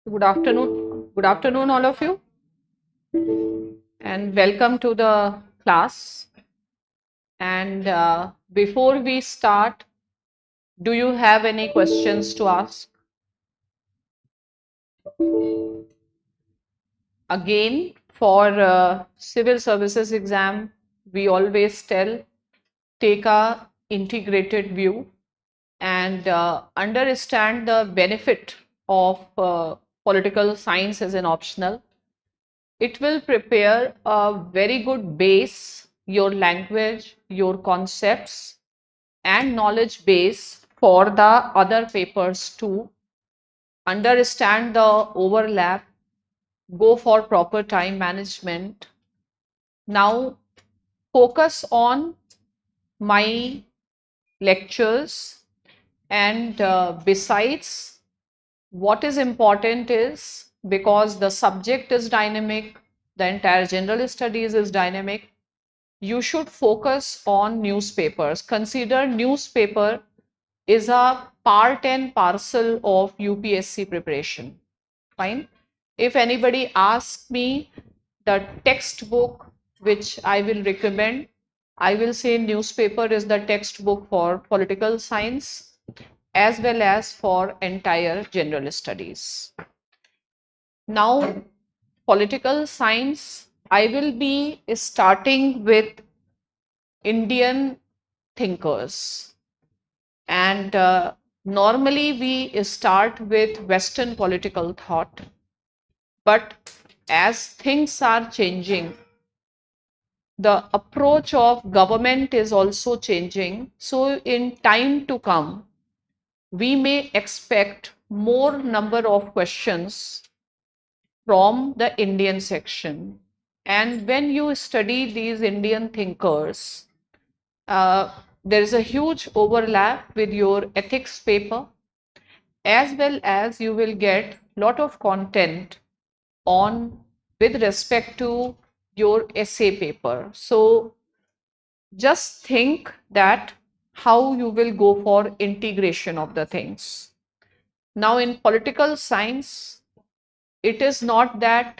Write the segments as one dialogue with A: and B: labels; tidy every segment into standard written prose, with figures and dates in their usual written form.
A: Good afternoon. Good afternoon, all of you, and welcome to the class. And before we start, do you have any questions to ask? Again, for civil services exam, we always tell take a integrated view and understand the benefit of political science as an optional. It will prepare a very good base, your language, your concepts, and knowledge base for the other papers to understand the overlap, go for proper time management. Now, focus on my lectures, and besides, what is important is because the subject is dynamic, the entire general studies is dynamic, you should focus on newspapers. Consider newspaper is a part and parcel of UPSC preparation. Fine. If anybody asks me the textbook which I will recommend, I will say newspaper is the textbook for political science as well as for entire general studies. Now, political science, I will be starting with Indian thinkers. And normally we start with Western political thought. But as things are changing, the approach of government is also changing. So in time to come, we may expect more number of questions from the Indian section. And when you study these Indian thinkers, there is a huge overlap with your ethics paper, as well as you will get lot of content on with respect to your essay paper. So just think that how you will go for integration of the things. Now in political science, it is not that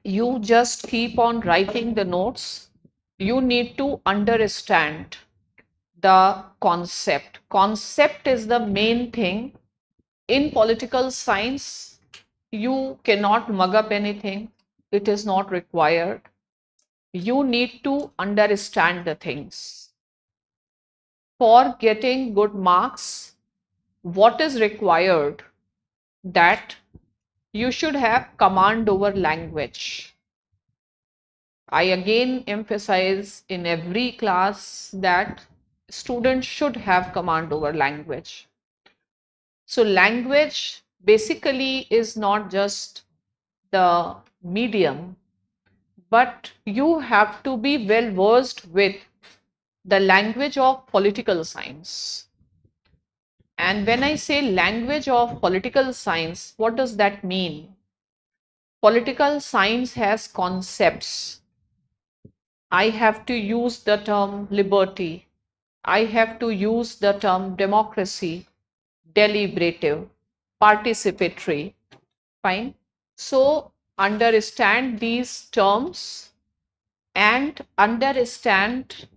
A: you just keep on writing the notes. You need to understand the concept. Concept is the main thing. In political science, you cannot mug up anything. It is not required. You need to understand the things. For getting good marks, what is required? That you should have command over language. I again emphasize in every class that students should have command over language. So language basically is not just the medium, but you have to be well versed with the language of political science. And when I say language of political science, what does that mean? Political science has concepts. I have to use the term liberty. I have to use the term democracy, deliberative, participatory. Fine. So understand these terms and understand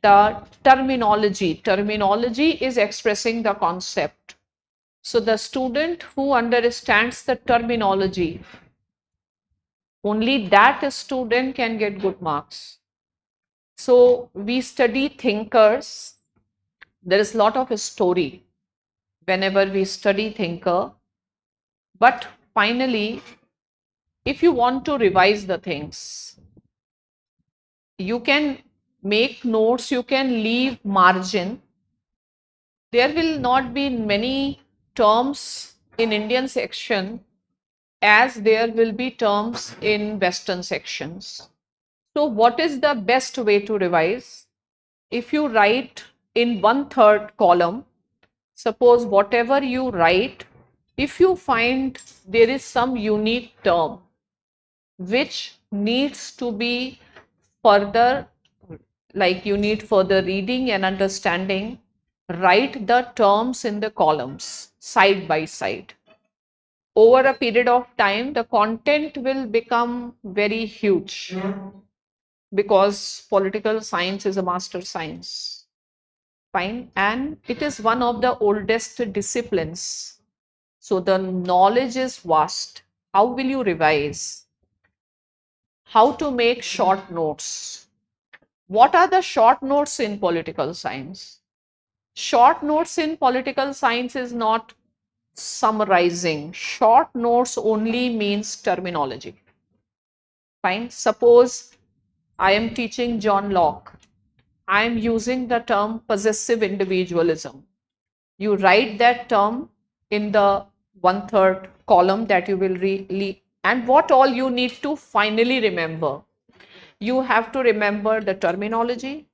A: the terminology. Terminology is expressing the concept. So the student who understands the terminology, only that student can get good marks. So we study thinkers. There is a lot of story whenever we study thinker. But finally, if you want to revise the things, you can make notes, you can leave margin. There will not be many terms in Indian section as there will be terms in Western sections. So what is the best way to revise? If you write in 1/3 column, suppose whatever you write, if you find there is some unique term which needs to be further, like you need further reading and understanding, write the terms in the columns side by side. over a period of time, the content will become very huge because political science is a master science. Fine. And it is one of the oldest disciplines. So the knowledge is vast. How will you revise? How to make short notes? What are the short notes in political science? Short notes in political science is not summarizing. Short notes only means terminology. Fine. Suppose I am teaching John Locke. I am using the term possessive individualism. You write that term in the 1/3 column that you will read. And what all you need to finally remember? You have to remember the terminology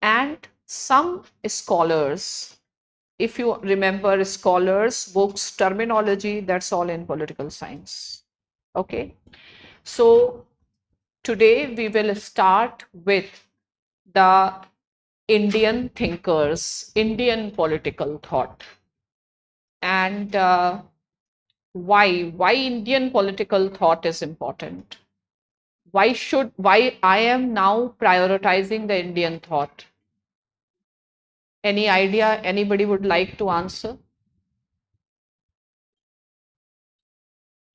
A: and some scholars. If you remember scholars, books, terminology, that's all in political science. Okay. So today we will start with the Indian thinkers, Indian political thought. And why Indian political thought is important? Why I am now prioritizing the Indian thought? Any idea anybody would like to answer?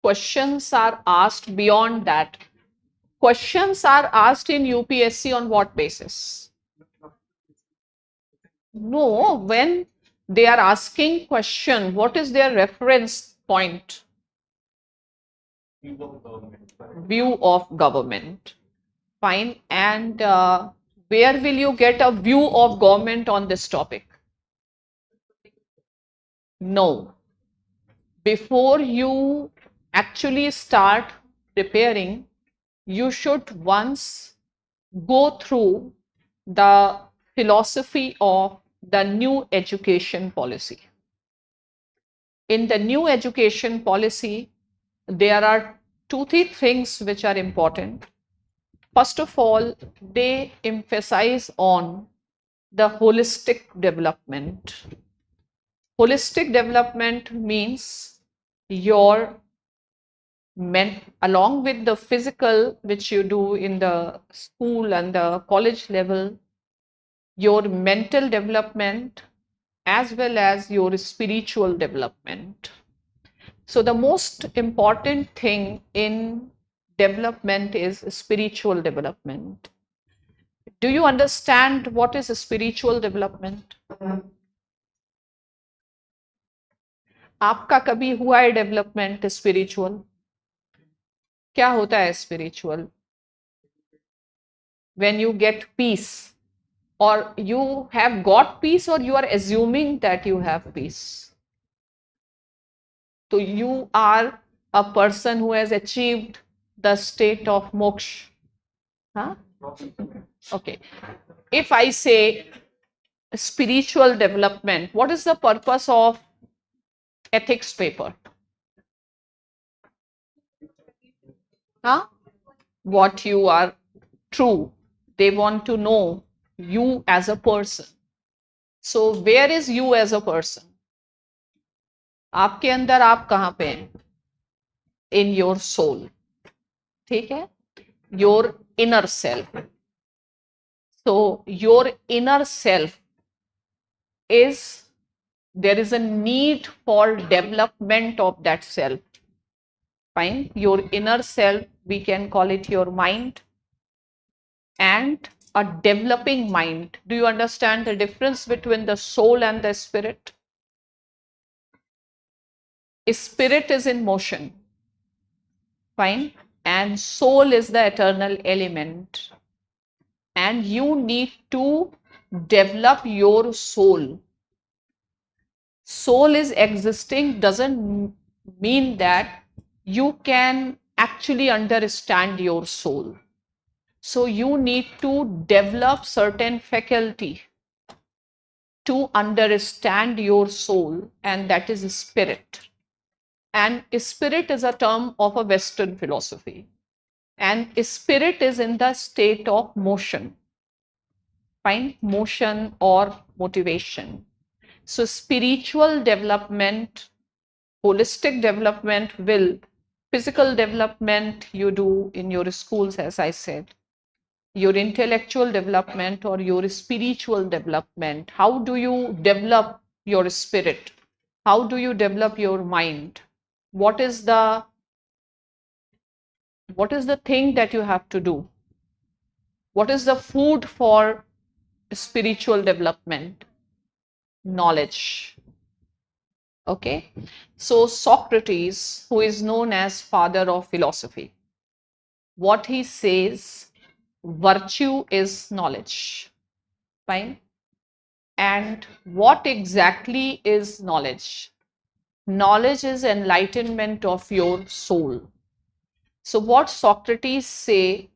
A: Questions are asked beyond that. Questions are asked in UPSC on what basis? No, when they are asking question, what is their reference point? View of government. Fine. And where will you get a view of government on this topic? No. Before you actually start preparing, you should once go through the philosophy of the new education policy. In the new education policy, there are 2-3 things which are important. First of all, they emphasize on the holistic development. Holistic development means your along with the physical, which you do in the school and the college level, your mental development as well as your spiritual development. So the most important thing in development is spiritual development. Do you understand what is spiritual development? आपका कभी हुआ है development spiritual? क्या होता है spiritual? When you get peace, or you have got peace, or you are assuming that you have peace. So you are a person who has achieved the state of moksha. Huh? Okay. If I say spiritual development, what is the purpose of ethics paper? Huh? What you are true. They want to know you as a person. So where is you as a person? आपके अंदर आप कहाँ पे हैं? In your soul. ठीक है? Your inner self. So your inner self is, there is a need for development of that self. Fine. Your inner self, we can call it your mind, and a developing mind. Do you understand the difference between the soul and the spirit? Spirit is in motion. Fine. And soul is the eternal element. And you need to develop your soul. Soul is existing doesn't mean that you can actually understand your soul. So you need to develop certain faculty to understand your soul, and that is spirit. And spirit is a term of a Western philosophy. And spirit is in the state of motion. Fine, motion or motivation. So spiritual development, holistic development will, physical development you do in your schools, as I said, your intellectual development or your spiritual development. How do you develop your spirit? How do you develop your mind? What is the thing that you have to do? What is the food for spiritual development? Knowledge. Okay, so Socrates, who is known as father of philosophy, what he says, virtue is knowledge. Fine. And what exactly is knowledge? Knowledge is enlightenment of your soul. So what Socrates say,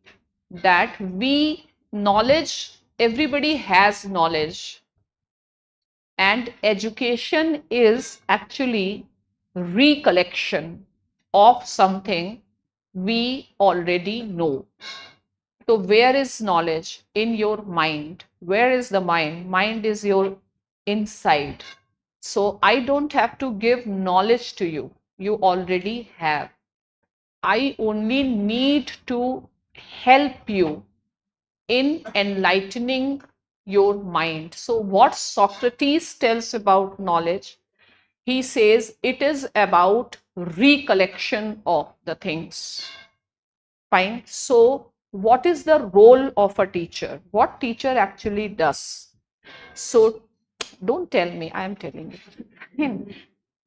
A: that knowledge, everybody has knowledge, and education is actually recollection of something we already know. So where is knowledge? In your mind. Where is the mind? Mind is your inside. So I don't have to give knowledge to you. You already have. I only need to help you in enlightening your mind. So what Socrates tells about knowledge, he says it is about recollection of the things. Fine. So what is the role of a teacher? What teacher actually does? So don't tell me, I am telling you.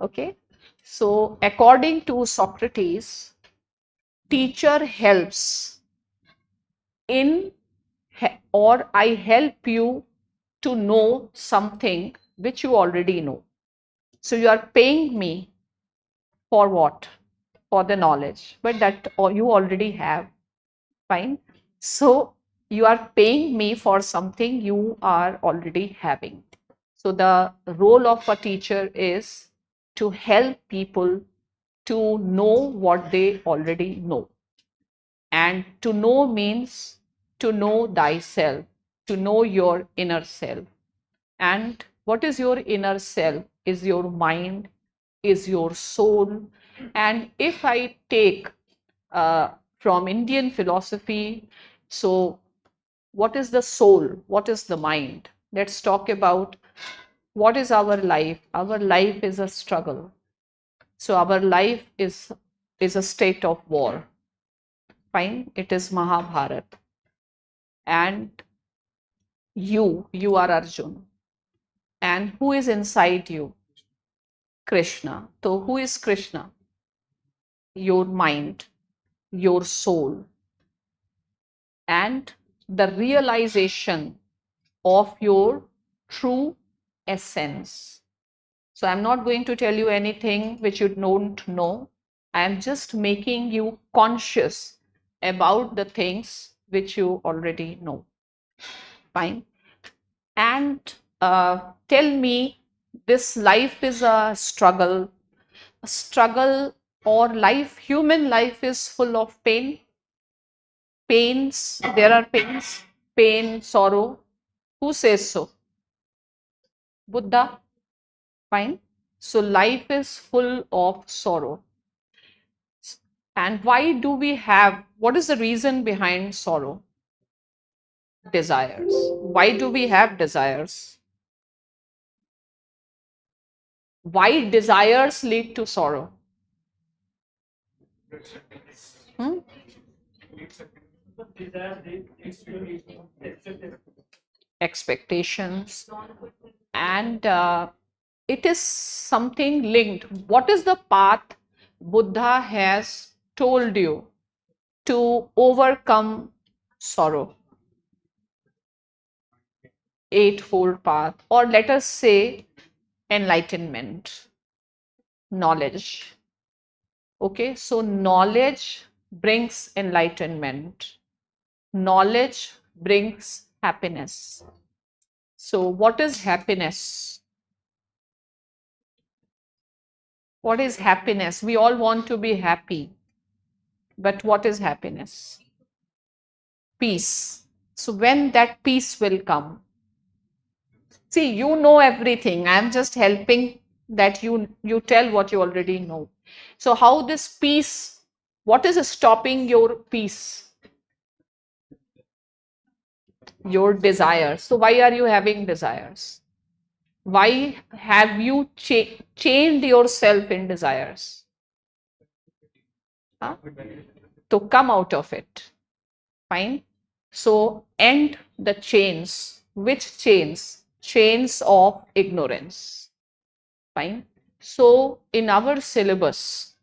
A: Okay. So according to Socrates, teacher helps in, or I help you to know something which you already know. So you are paying me for what? For the knowledge, but that you already have. Fine. So you are paying me for something you are already having. So the role of a teacher is to help people to know what they already know. And to know means to know thyself, to know your inner self. And what is your inner self? Is your mind, is your soul. And if I take from Indian philosophy, so what is the soul? What is the mind? Let's talk about what is our life. Our life is a struggle. So our life is a state of war. Fine, it is Mahabharat. And you are Arjun. And who is inside you? Krishna. So who is Krishna? Your mind, your soul, and the realization of your true essence. So I'm not going to tell you anything which you don't know. I am just making you conscious about the things which you already know. Fine. And tell me, this life is a struggle, or life, human life is full of pain. Pains, there are pains, pain, sorrow. Who says so? Buddha. Fine. So life is full of sorrow. And why do we have, what is the reason behind sorrow? Desires. Why do we have desires? Why desires lead to sorrow? Hmm? Expectations. And it is something linked. What is the path Buddha has told you to overcome sorrow? Eightfold path, or let us say enlightenment, knowledge. Okay, so knowledge brings enlightenment. Knowledge brings happiness. So what is happiness? What is happiness? We all want to be happy. But what is happiness? Peace. So when that peace will come? See, you know everything. I am just helping that you tell what you already know. So how this peace, what is stopping your peace? Your desires. So why are you having desires? Why have you chained yourself in desires? Huh? To come out of it. Fine. So end the chains. Which chains? Chains of ignorance. Fine. So in our syllabus,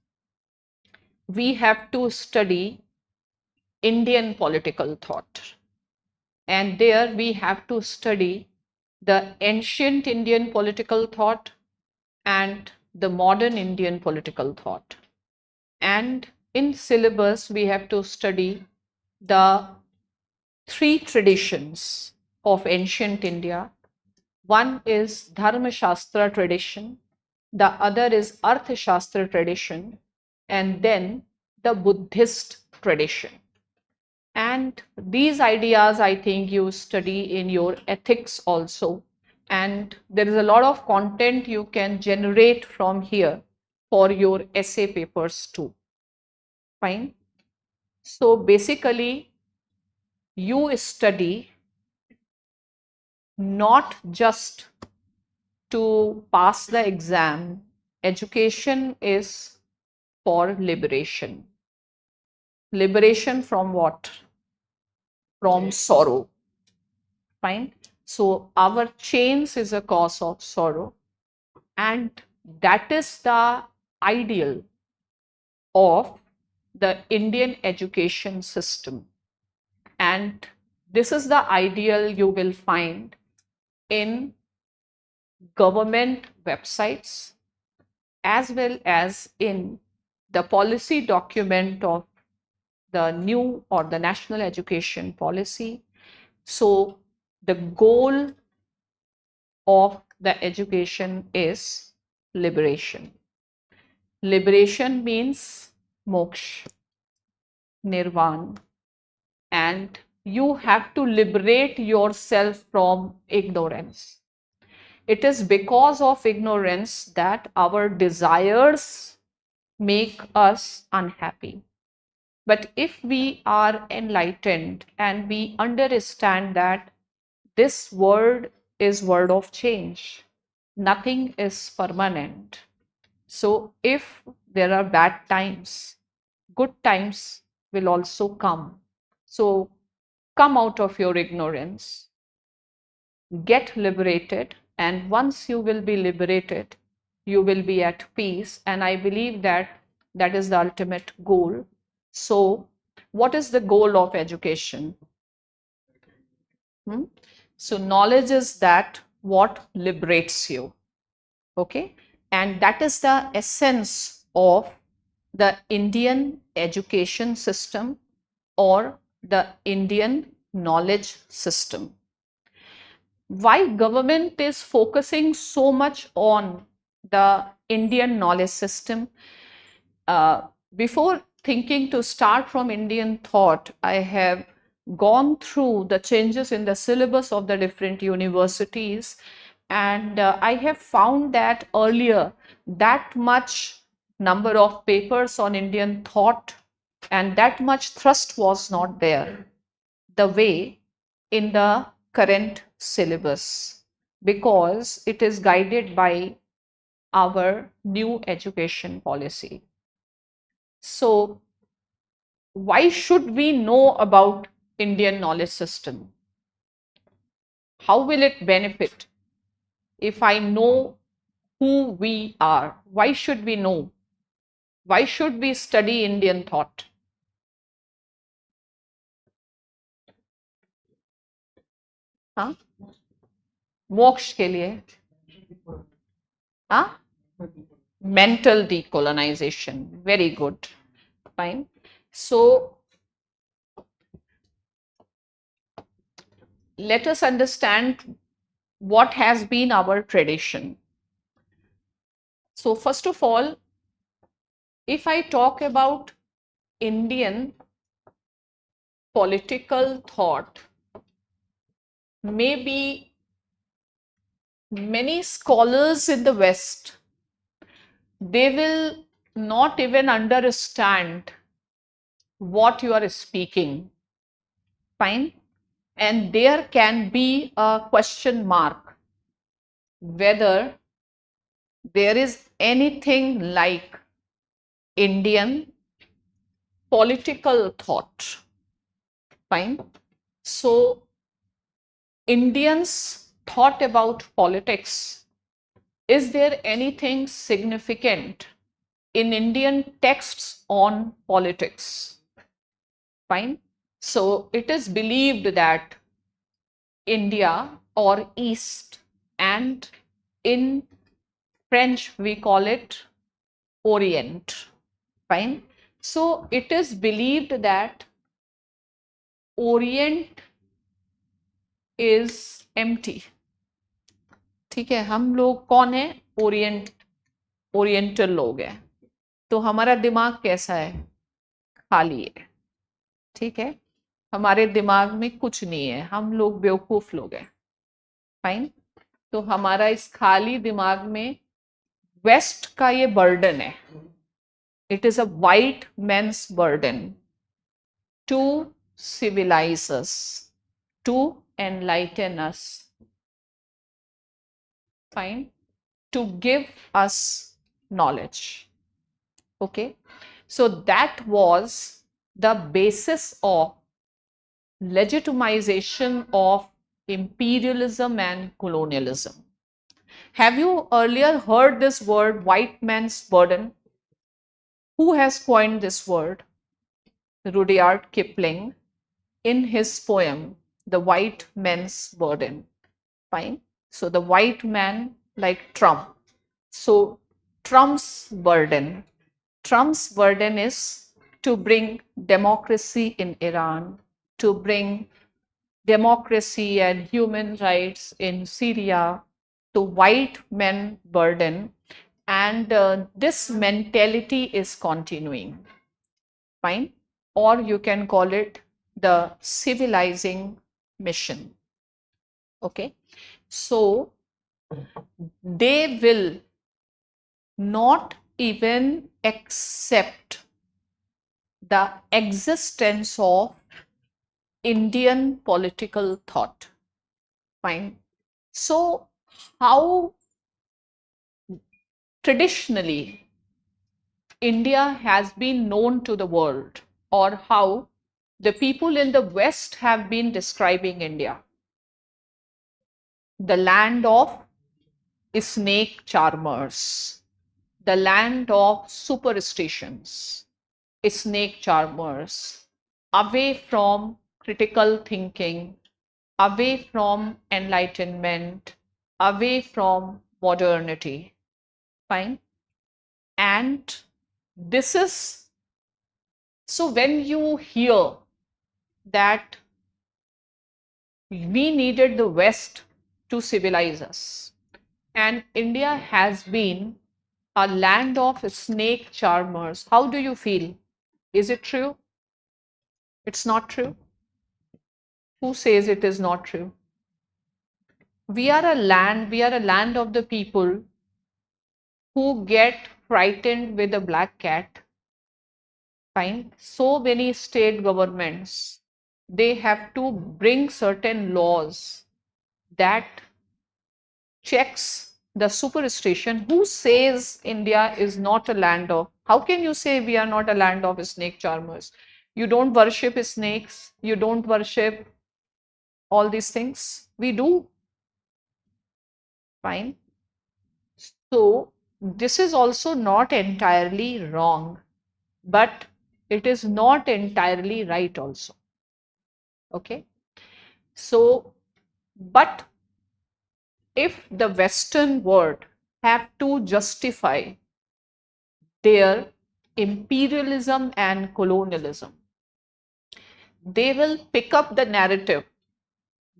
A: we have to study Indian political thought. And there we have to study the ancient Indian political thought and the modern Indian political thought. And in syllabus, we have to study the three traditions of ancient India. One is Dharma Shastra tradition, the other is Artha Shastra tradition, and then the Buddhist tradition. And these ideas, I think you study in your ethics also. And there is a lot of content you can generate from here for your essay papers too. Fine. So basically, you study not just to pass the exam. Education is for liberation. Liberation from what? From sorrow. Fine. So our chains is a cause of sorrow, and that is the ideal of the Indian education system. And this is the ideal you will find in government websites as well as in the policy document of the new or the national education policy. So the goal of the education is liberation. Liberation means moksha, nirvana, and you have to liberate yourself from ignorance. It is because of ignorance that our desires make us unhappy. But if we are enlightened and we understand that this world is world of change, nothing is permanent. So if there are bad times, good times will also come. So come out of your ignorance, get liberated, and once you will be liberated, you will be at peace. And I believe that that is the ultimate goal. So what is the goal of education? So knowledge is that what liberates you. Okay. And that is the essence of the Indian education system or the Indian knowledge system. Why government is focusing so much on the Indian knowledge system? Before thinking to start from Indian thought, I have gone through the changes in the syllabus of the different universities, and I have found that earlier that much number of papers on Indian thought and that much thrust was not there the way in the current syllabus, because it is guided by our new education policy. So why should we know about Indian knowledge system? How will it benefit if I know who we are? Why should we know? Why should we study Indian thought? हाँ? मोक्ष के लिए? हाँ? Mental decolonization. Very good. Fine. So let us understand what has been our tradition. So first of all, if I talk about Indian political thought, maybe many scholars in the West they will not even understand what you are speaking. Fine. And there can be a question mark whether there is anything like Indian political thought. Fine. So, Indians thought about politics. Is there anything significant in Indian texts on politics? Fine. So, it is believed that India or East, and in French we call it Orient. Fine. So, it is believed that Orient is empty. ठीक है, हम लोग कौन है? Oriental लोग हैं, तो हमारा दिमाग कैसा है? खाली है. ठीक है, हमारे दिमाग में कुछ नहीं है, हम लोग बेवकूफ लोग हैं. फाइन. तो हमारा इस खाली दिमाग में वेस्ट का ये बर्डन है. It is a white man's burden to civilize us, to enlighten us. Fine. To give us knowledge. Okay. So that was the basis of legitimization of imperialism and colonialism. Have you earlier heard this word, white man's burden? Who has coined this word? Rudyard Kipling, in his poem, The White Man's Burden. Fine. So the white man, like Trump. So Trump's burden. Trump's burden is to bring democracy in Iran, to bring democracy and human rights in Syria, to white men burden. And this mentality is continuing. Fine. Or you can call it the civilizing mission. Okay. So they will not even accept the existence of Indian political thought. Fine. So how traditionally India has been known to the world, or how the people in the West have been describing India? The land of snake charmers, the land of superstitions, snake charmers, away from critical thinking, away from enlightenment, away from modernity. Fine. And this is, so when you hear that we needed the West to civilize us, and India has been a land of snake charmers, how do you feel? Is it true? It's not true. Who says it is not true? We are a land of the people who get frightened with a black cat. Fine. So many state governments, they have to bring certain laws that checks the superstition. Who says India is not a land of, how can you say we are not a land of snake charmers? You don't worship snakes, you don't worship all these things. We do. Fine. So this is also not entirely wrong, but it is not entirely right also. Okay. So, but if the Western world have to justify their imperialism and colonialism, they will pick up the narrative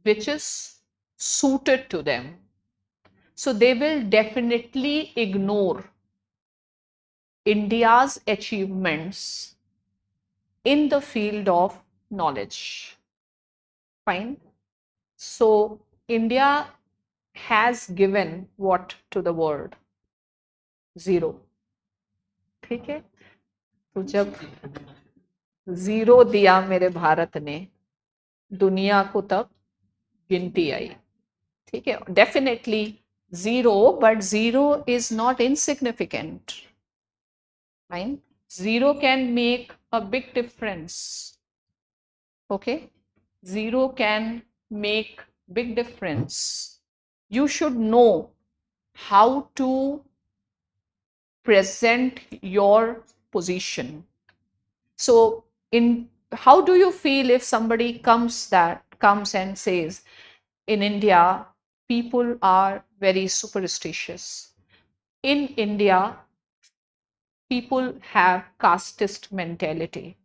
A: which is suited to them. So they will definitely ignore India's achievements in the field of knowledge. Fine. So India has given what to the world? Zero. ठीक है, तो जब zero दिया मेरे भारत ने, दुनिया को तब गिनती आई। ठीक है, definitely zero, but zero is not insignificant. Fine, zero can make a big difference. Okay, zero can make big difference. You should know how to present your position. So in, how do you feel if somebody comes and says, in India people are very superstitious, in India people have casteist mentality,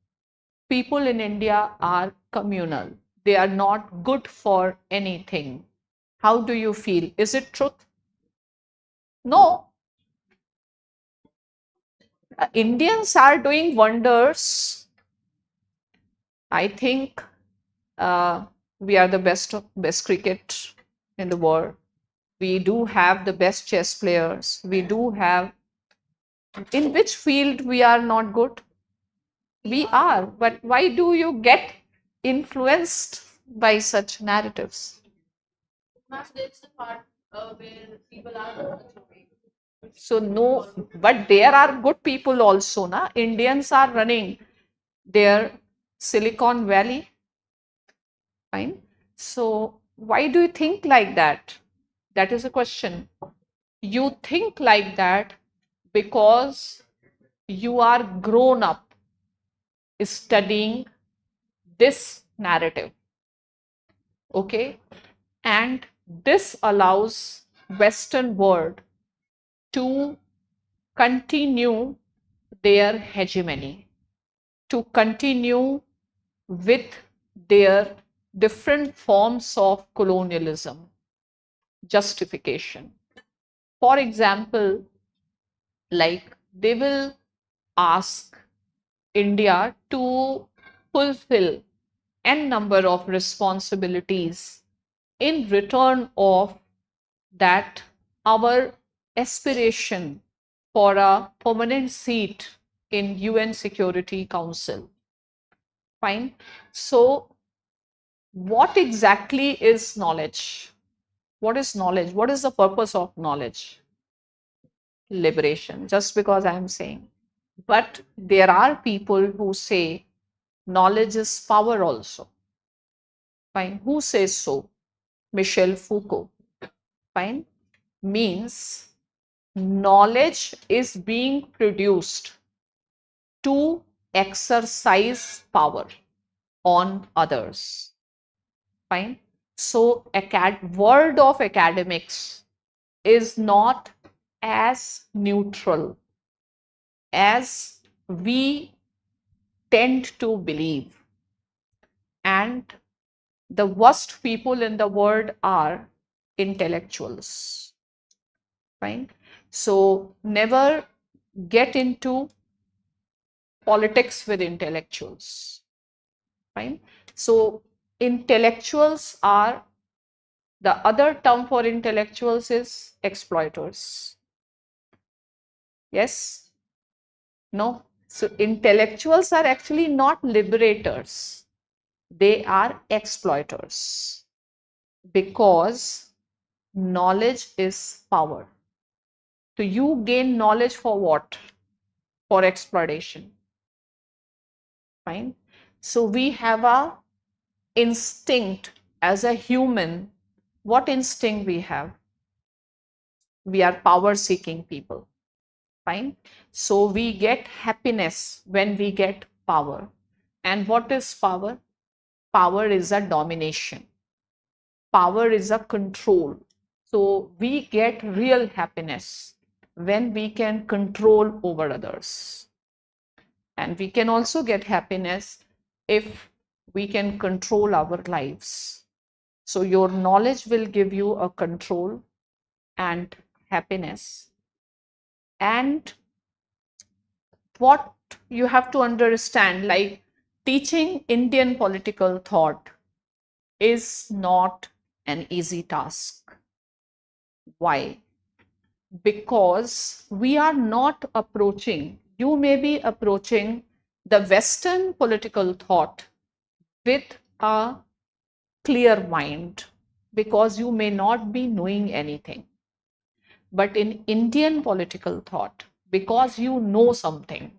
A: people in India are communal, they are not good for anything. How do you feel? Is it truth? No. Indians are doing wonders. I think we are the best cricket in the world. We do have the best chess players. We do have. In which field we are not good? We are. But why do you get influenced by such narratives? That's the part where people are. So no, but there are good people also, na? Indians are running their Silicon Valley. Fine. So why do you think like that? That is a question. You think like that because you are grown up studying this narrative. Okay. And this allows Western world to continue their hegemony, to continue with their different forms of colonialism, justification. For example, like they will ask India to fulfill n number of responsibilities in return of that our aspiration for a permanent seat in UN Security Council. Fine. So what exactly is knowledge? What is knowledge? What is the purpose of knowledge? Liberation, just because I am saying. But there are people who say knowledge is power also. Fine. Who says so? Michel Foucault. Fine. Means knowledge is being produced to exercise power on others. Fine. So world of academics is not as neutral as we tend to believe. And the worst people in the world are intellectuals. Fine. So never get into politics with intellectuals. Fine. So intellectuals are, the other term for intellectuals is exploiters. Yes? No? So intellectuals are actually not liberators. They are exploiters, because knowledge is power. So you gain knowledge for what? For exploitation. Fine. So we have a instinct as a human. What instinct we have? We are power seeking people. Fine. So we get happiness when we get power. And what is power? Power is a domination. Power is a control. So we get real happiness when we can control over others. And we can also get happiness if we can control our lives. So your knowledge will give you a control and happiness. And what you have to understand, like teaching Indian political thought is not an easy task. Why? Because we are not approaching you may be approaching the Western political thought with a clear mind because you may not be knowing anything. But in Indian political thought, because you know something,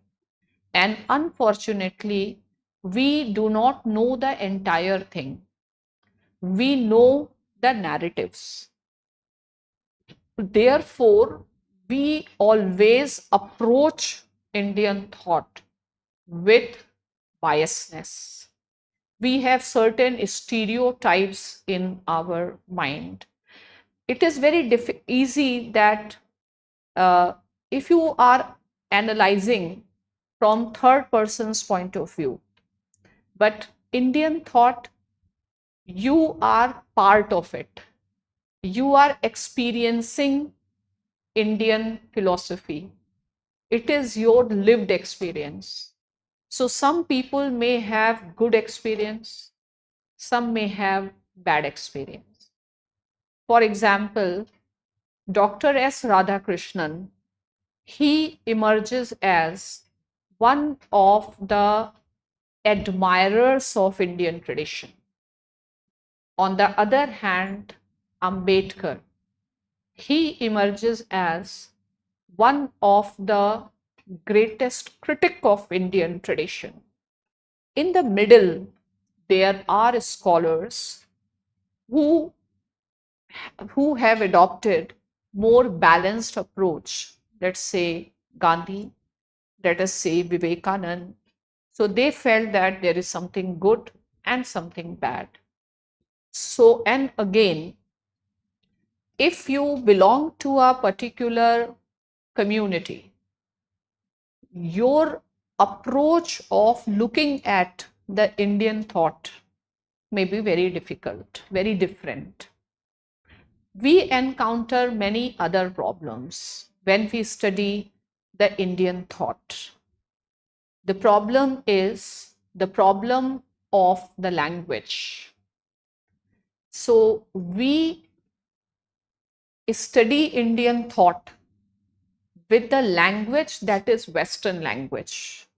A: and unfortunately, we do not know the entire thing. We know the narratives. Therefore, we always approach Indian thought with biasness. We have certain stereotypes in our mind. It is very easy that if you are analyzing from third person's point of view, but Indian thought, you are part of it. You are experiencing Indian philosophy. It is your lived experience. So some people may have good experience, some may have bad experience. For example, Dr. S. Radhakrishnan, he emerges as one of the admirers of Indian tradition. On the other hand, Ambedkar, he emerges as one of the greatest critic of Indian tradition. In the middle, there are scholars who have adopted more balanced approach. Let's say Gandhi, let us say Vivekanand. So they felt that there is something good and something bad. So, and again, if you belong to a particular community, your approach of looking at the Indian thought may be very difficult, very different. We encounter many other problems when we study the Indian thought. The problem is the problem of the language. So we study Indian thought with the language that is Western language,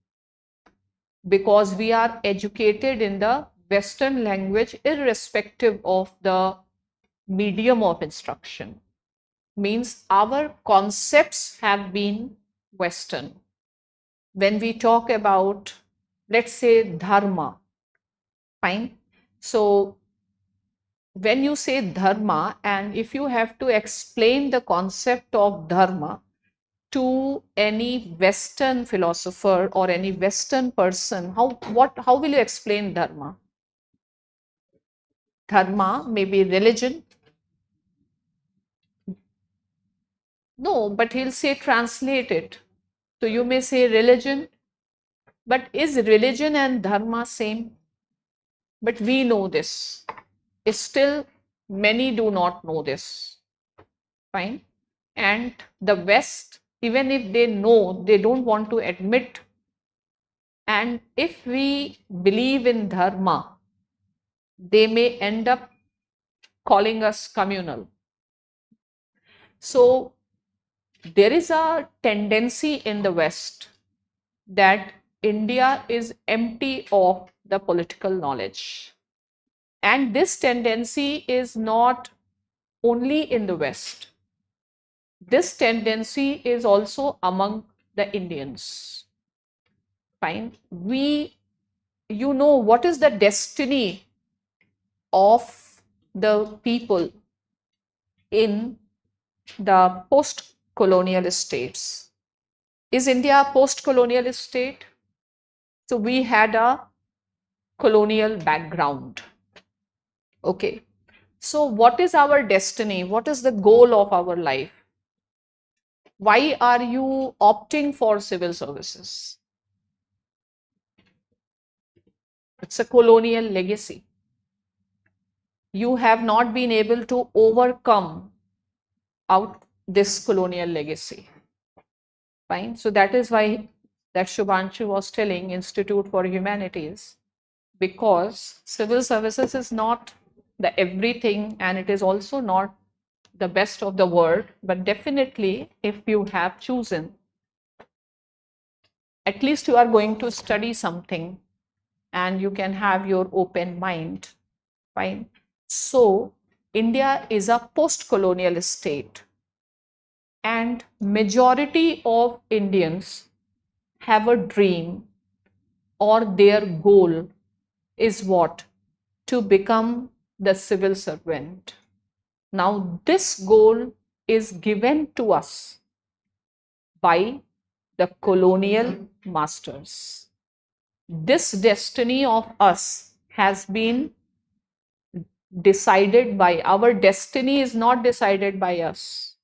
A: because we are educated in the Western language irrespective of the medium of instruction. Means our concepts have been Western. When we talk about, let's say, dharma, fine. So when you say dharma, and if you have to explain the concept of dharma to any Western philosopher or any Western person, how will you explain dharma? Dharma may be religion. No, but he'll say translate it. So you may say religion, but is religion and dharma same? But we know this. Still, many do not know this. Fine. And the West, even if they know, they don't want to admit. And if we believe in dharma, they may end up calling us communal. So there is a tendency in the West that India is empty of the political knowledge. And this tendency is not only in the West. This tendency is also among the Indians. Fine. You know, what is the destiny of the people in the post-colonial states? Is India a post-colonial state? So we had a colonial background. Okay. So what is our destiny? What is the goal of our life? Why are you opting for civil services? It's a colonial legacy. You have not been able to overcome out this colonial legacy. Fine. So that is why that Shubhanshu was telling Institute for Humanities, because civil services is not the everything, and it is also not the best of the world, but definitely if you have chosen at least you are going to study something and you can have your open mind. Fine. So India is a post-colonial state, and majority of Indians have a dream, or their goal is what? To become the civil servant. Now, this goal is given to us by the colonial masters. This destiny of us has been decided by, our destiny is not decided by us.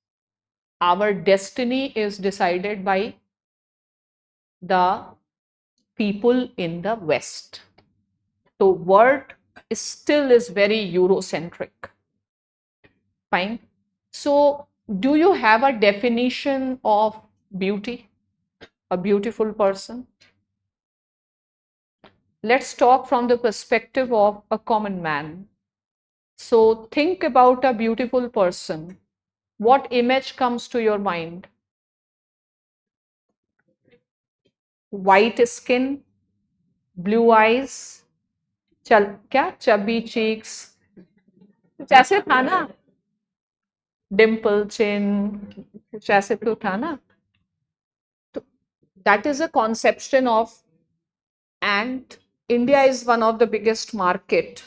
A: Our destiny is decided by the people in the West. So world still is very Eurocentric. Fine. So do you have a definition of beauty? A beautiful person? Let's talk from the perspective of a common man. So think about a beautiful person. What image comes to your mind? White skin, blue eyes, क्या chubby cheeks, कुछ ऐसे था ना, dimple chin, कुछ ऐसे तो था ना. तो that is a conception of, and India is one of the biggest market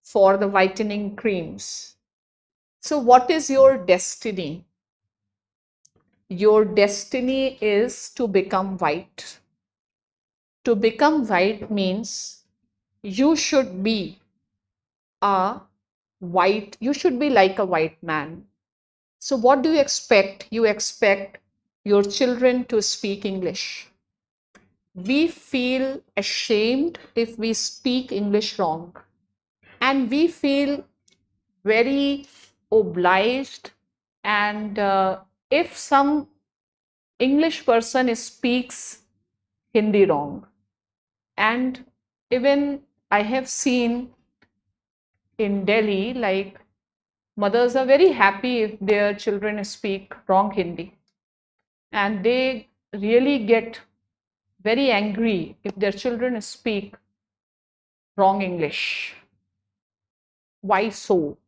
A: for the whitening creams. So what is your destiny? Your destiny is to become white. To become white means you should be a white, you should be like a white man. So what do you expect? You expect your children to speak English. We feel ashamed if we speak English wrong, and we feel very obliged, and if some English person speaks Hindi wrong. And even I have seen in Delhi, like, mothers are very happy if their children speak wrong Hindi, and they really get very angry if their children speak wrong English. Why so?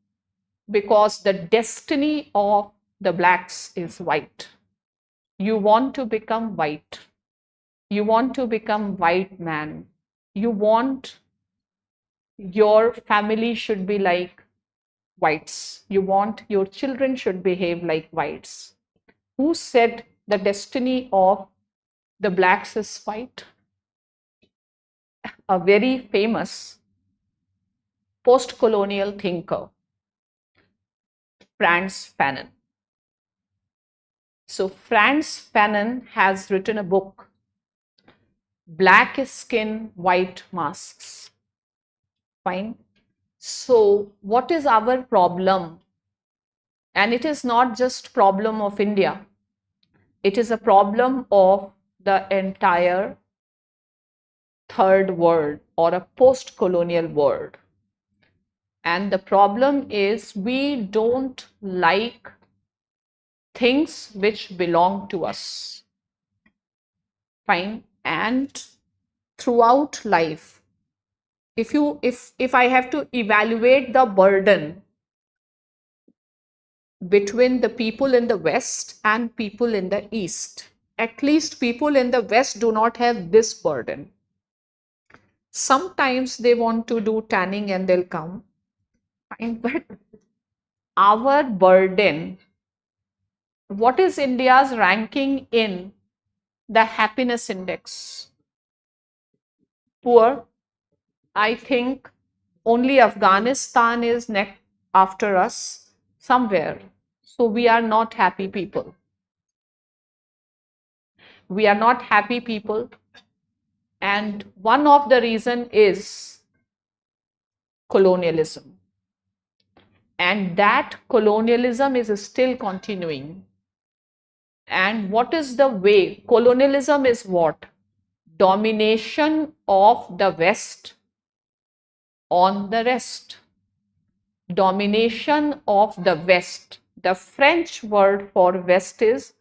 A: Because the destiny of the blacks is white. You want to become white. You want to become white man. You want your family should be like whites. You want your children should behave like whites. Who said the destiny of the blacks is white? A very famous post-colonial thinker, Frantz Fanon. So Frantz Fanon has written a book, Black Skin, White Masks. Fine. So what is our problem? And it is not just problem of India. It is a problem of the entire third world or a post-colonial world. And the problem is we don't like things which belong to us. Fine. And throughout life, if I have to evaluate the burden between the people in the West and people in the East, at least people in the West do not have this burden. Sometimes they want to do tanning and they'll come. Fine. But our burden, what is India's ranking in the happiness index? Poor. I think only Afghanistan is next after us somewhere. So we are not happy people. We are not happy people. And one of the reason is colonialism. And that colonialism is still continuing. And what is the way? Colonialism is what? Domination of the West on the rest. Domination of the West. The French word for West is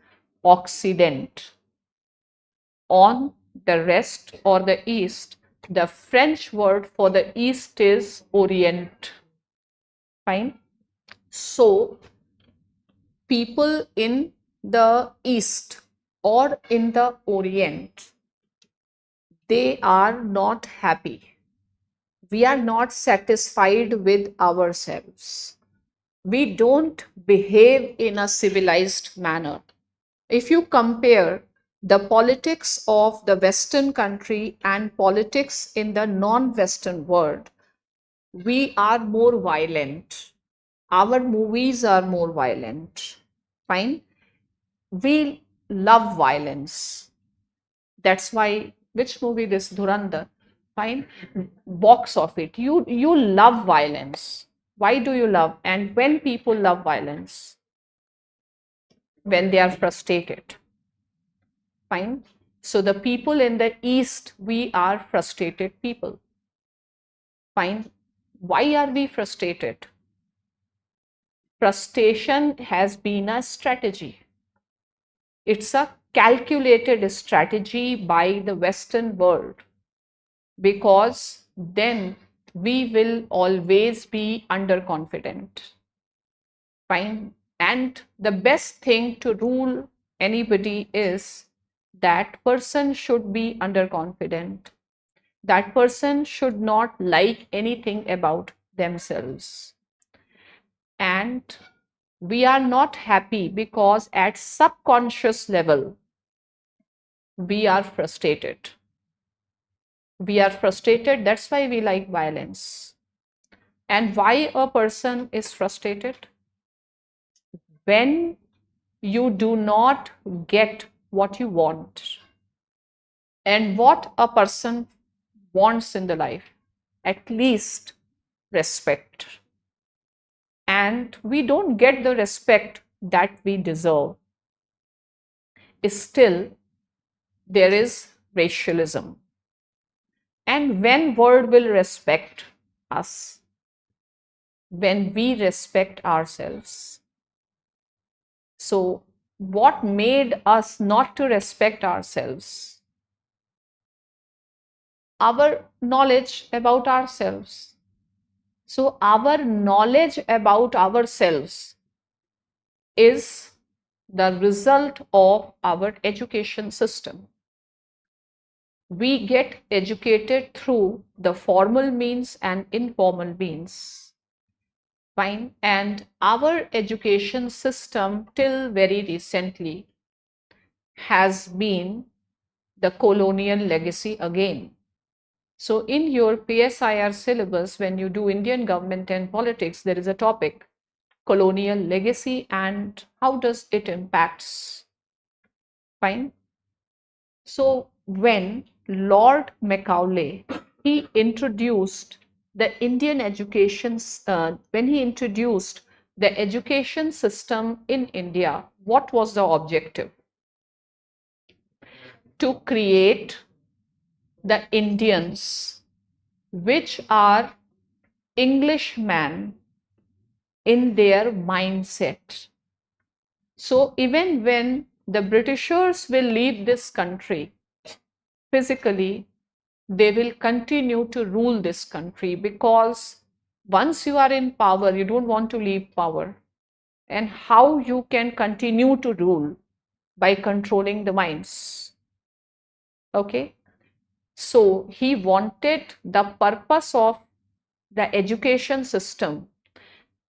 A: Occident, on the rest or the east, the French word for the east is Orient. Fine. So people in the east or in the Orient, they are not happy. We are not satisfied with ourselves. We don't behave in a civilized manner. If you compare the politics of the Western country and politics in the non-Western world, we are more violent. Our movies are more violent. Fine. We love violence. That's why, which movie this Dhurandhar? Fine. Box of it. You love violence. Why do you love? And when people love violence? When they are frustrated. Fine. So the people in the East, we are frustrated people. Fine. Why are we frustrated? Frustration has been a strategy. It's a calculated strategy by the Western world, because then we will always be underconfident. Fine. And the best thing to rule anybody is that person should be underconfident. That person should not like anything about themselves. And we are not happy because at subconscious level, we are frustrated. We are frustrated, that's why we like violence. And why a person is frustrated? When you do not get what you want. And what a person wants in the life, at least respect. And we don't get the respect that we deserve. Still, there is racialism. And when world will respect us? When we respect ourselves. So what made us not to respect ourselves? Our knowledge about ourselves. So our knowledge about ourselves is the result of our education system. We get educated through the formal means and informal means. Fine. And our education system till very recently has been the colonial legacy again. So in your PSIR syllabus, when you do Indian government and politics, there is a topic, colonial legacy and how does it impacts. Fine. So when Lord Macaulay, he introduced the Indian education, when he introduced the education system in India, what was the objective? To create the Indians which are Englishmen in their mindset. So even when the Britishers will leave this country, physically, they will continue to rule this country, because once you are in power, you don't want to leave power. And how you can continue to rule? By controlling the minds. Okay. So he wanted, the purpose of the education system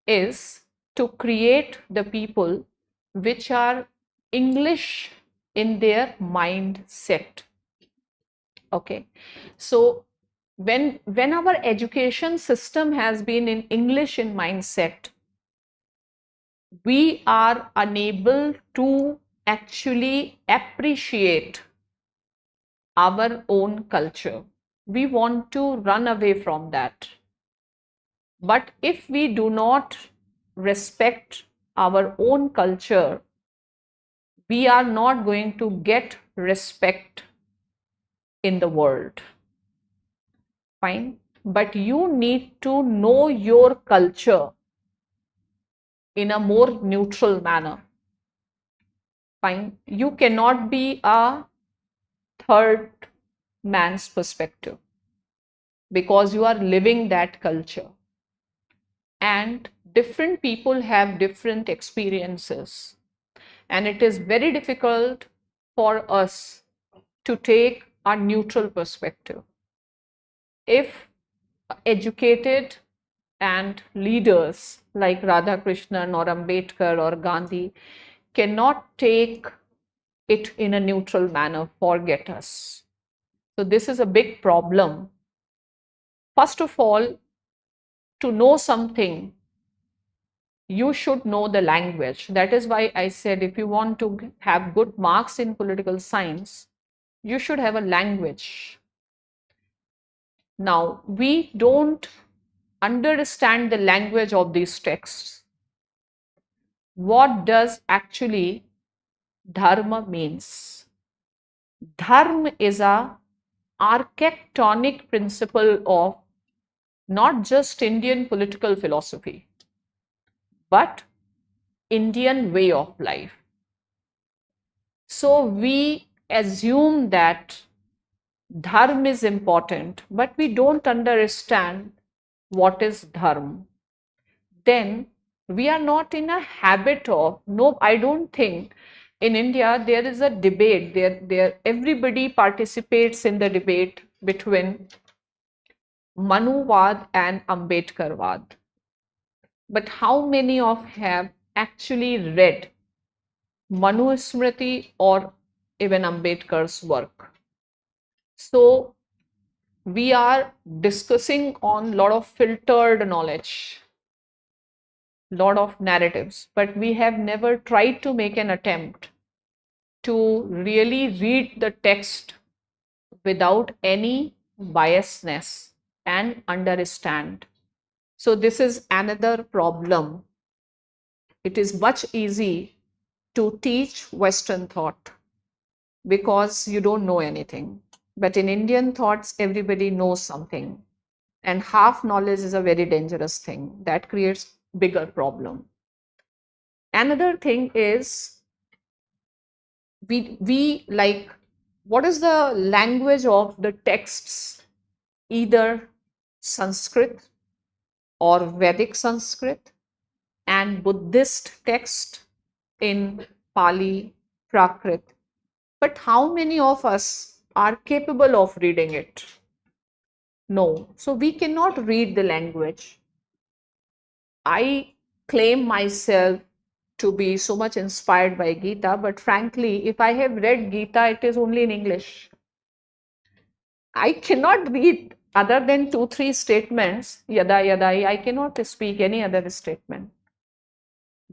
A: is to create the people which are English in their mindset. Okay. So when our education system has been in English in mindset, we are unable to actually appreciate our own culture. We want to run away from that. But if we do not respect our own culture, we are not going to get respect in the world. Fine. But you need to know your culture in a more neutral manner. Fine. You cannot be a third man's perspective, because you are living that culture. And different people have different experiences. And it is very difficult for us to take a neutral perspective. If educated and leaders like Radhakrishnan or Ambedkar or Gandhi cannot take it in a neutral manner, forget us. So, this is a big problem. First of all, to know something, you should know the language. That is why I said if you want to have good marks in political science, you should have a language. Now, we don't understand the language of these texts. What does actually dharma means? Dharma is a architectonic principle of not just Indian political philosophy, but Indian way of life. So we assume that dharma is important, but we don't understand what is dharma. Then we are not in a habit of, no, I don't think in India there is a debate, everybody participates in the debate between Manuvad and Ambedkarvad. But how many of have actually read Manusmriti or even Ambedkar's work? So we are discussing on a lot of filtered knowledge, lot of narratives, but we have never tried to make an attempt to really read the text without any biasness and understand. So this is another problem. It is much easy to teach Western thought because you don't know anything. But in Indian thoughts, everybody knows something. And half knowledge is a very dangerous thing that creates bigger problem. Another thing is we like, what is the language of the texts? Either Sanskrit or Vedic Sanskrit and Buddhist text in Pali, Prakrit. But how many of us are capable of reading it? No. So we cannot read the language. I claim myself to be so much inspired by Gita, but frankly, if I have read Gita, it is only in English. I cannot read other than 2-3 statements, yada yada, I cannot speak any other statement.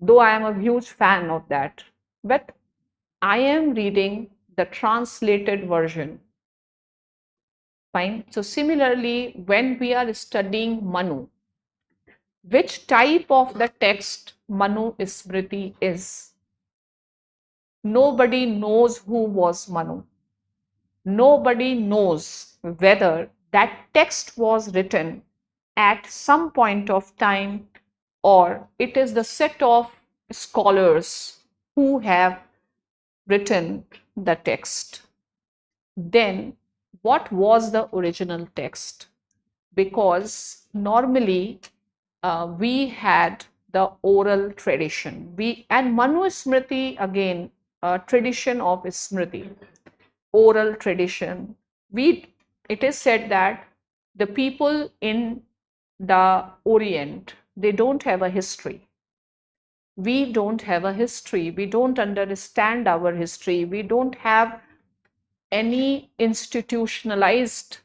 A: Though I am a huge fan of that. But I am reading the translated version. Fine. So similarly, when we are studying Manu, which type of the text Manusmriti is? Nobody knows who was Manu. Nobody knows whether that text was written at some point of time or it is the set of scholars who have written the text. Then what was the original text? Because normally we had the oral tradition. And Manusmriti, again, a tradition of Smriti, oral tradition. It is said that the people in the Orient, they don't have a history. We don't have a history. We don't understand our history. We don't have any institutionalized,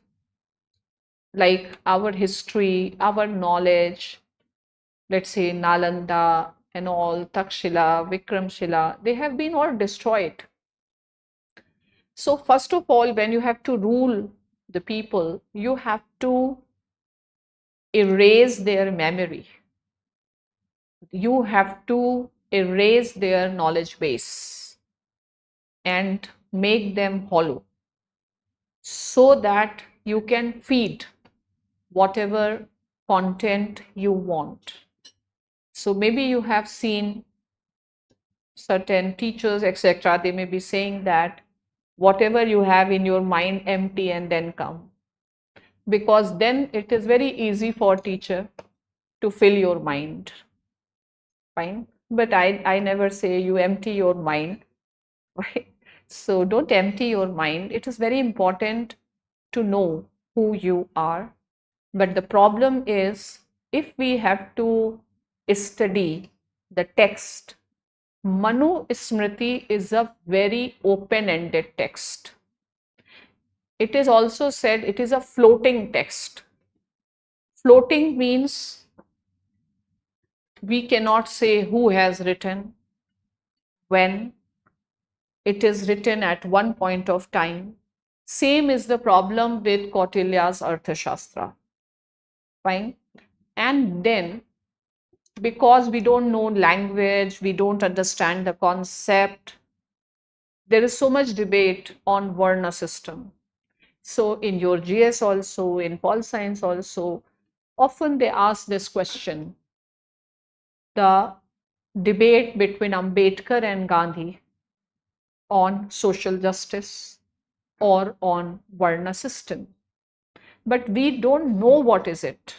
A: like our history, our knowledge. Let's say Nalanda and all, Takshila, Vikramshila, they have been all destroyed. So first of all, when you have to rule the people, you have to erase their memory. You have to erase their knowledge base and make them hollow so that you can feed whatever content you want. So maybe you have seen certain teachers, etc. They may be saying that whatever you have in your mind empty and then come, because then it is very easy for teacher to fill your mind. Fine, but I never say you empty your mind. Right? So don't empty your mind. It is very important to know who you are. But the problem is, if we have to study the text, Manu Smriti is a very open-ended text. It is also said it is a floating text. Floating means we cannot say who has written, when. It is written at one point of time. Same is the problem with Kautilya's Arthashastra. Fine. And then, because we don't know language, we don't understand the concept, there is so much debate on Varna system. So in your GS also, in Pol Science also, often they ask this question, the debate between Ambedkar and Gandhi on social justice or on Varna system. But we don't know what is it.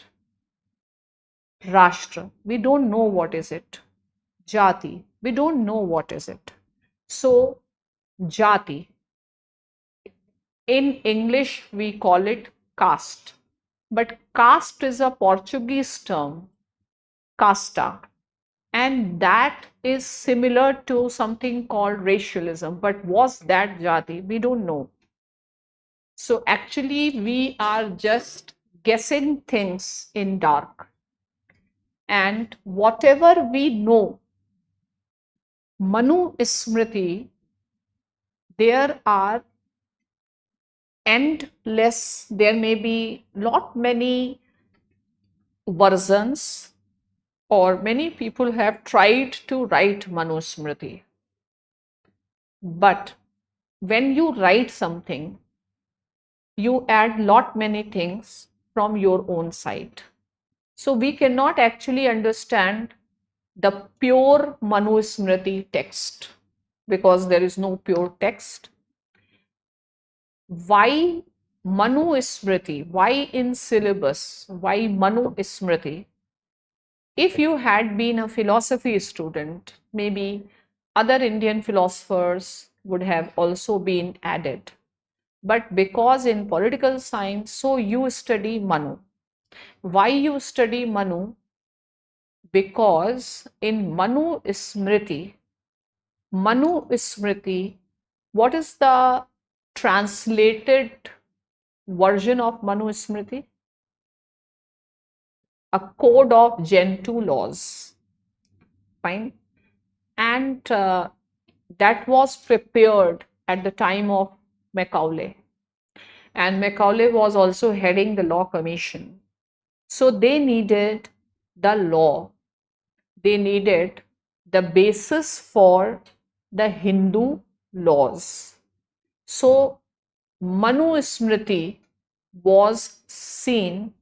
A: Rashtra, we don't know what is it. Jati, we don't know what is it. So Jati, in English we call it caste, but caste is a Portuguese term, casta, and that is similar to something called racialism. But was that Jati? We don't know. So actually we are just guessing things in dark. And whatever we know, Manu Smriti, there are endless, there may be lot many versions, or many people have tried to write Manusmriti. But when you write something, you add lot many things from your own side. So we cannot actually understand the pure Manusmriti text, because there is no pure text. Why Manusmriti? Why in syllabus? Why Manusmriti? If you had been a philosophy student, maybe other Indian philosophers would have also been added. But because in political science, so you study Manu. Why you study Manu? Because in Manu Smriti, what is the translated version of Manu Smriti? A code of Gentoo laws. Fine. And that was prepared at the time of Macaulay. And Macaulay was also heading the Law Commission. So they needed the law. They needed the basis for the Hindu laws. So Manu Smriti was seen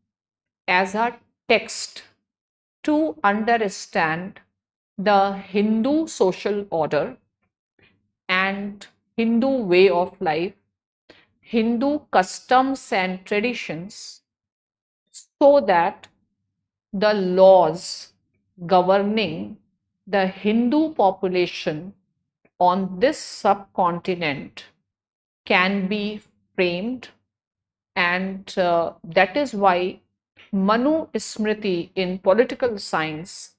A: as a text to understand the Hindu social order and Hindu way of life, Hindu customs and traditions, so that the laws governing the Hindu population on this subcontinent can be framed. And that is why Manu Smriti in political science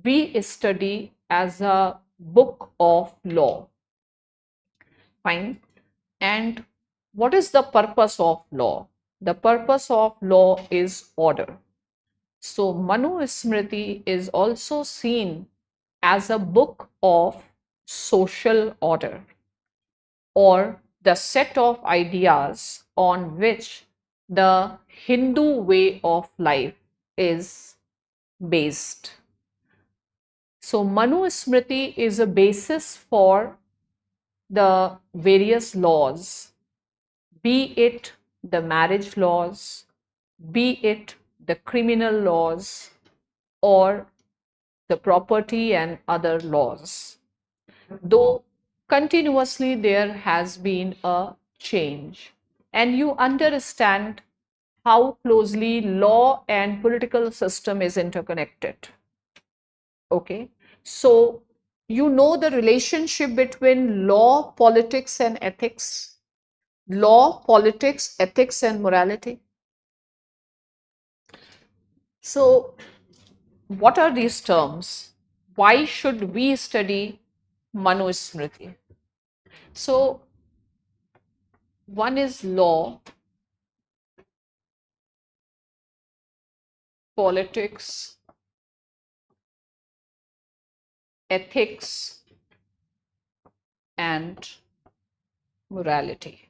A: we study as a book of law. Fine. And what is the purpose of law? The purpose of law is order. So Manu Smriti is also seen as a book of social order, or the set of ideas on which the Hindu way of life is based. So Manu Smriti is a basis for the various laws, be it the marriage laws, be it the criminal laws, or the property and other laws. Though continuously there has been a change, and you understand how closely law and political system is interconnected. Okay, so you know the relationship between law, politics, and ethics. Law, politics, ethics, and morality. So, what are these terms? Why should we study Manusmriti? So, one is law, politics, ethics, and morality.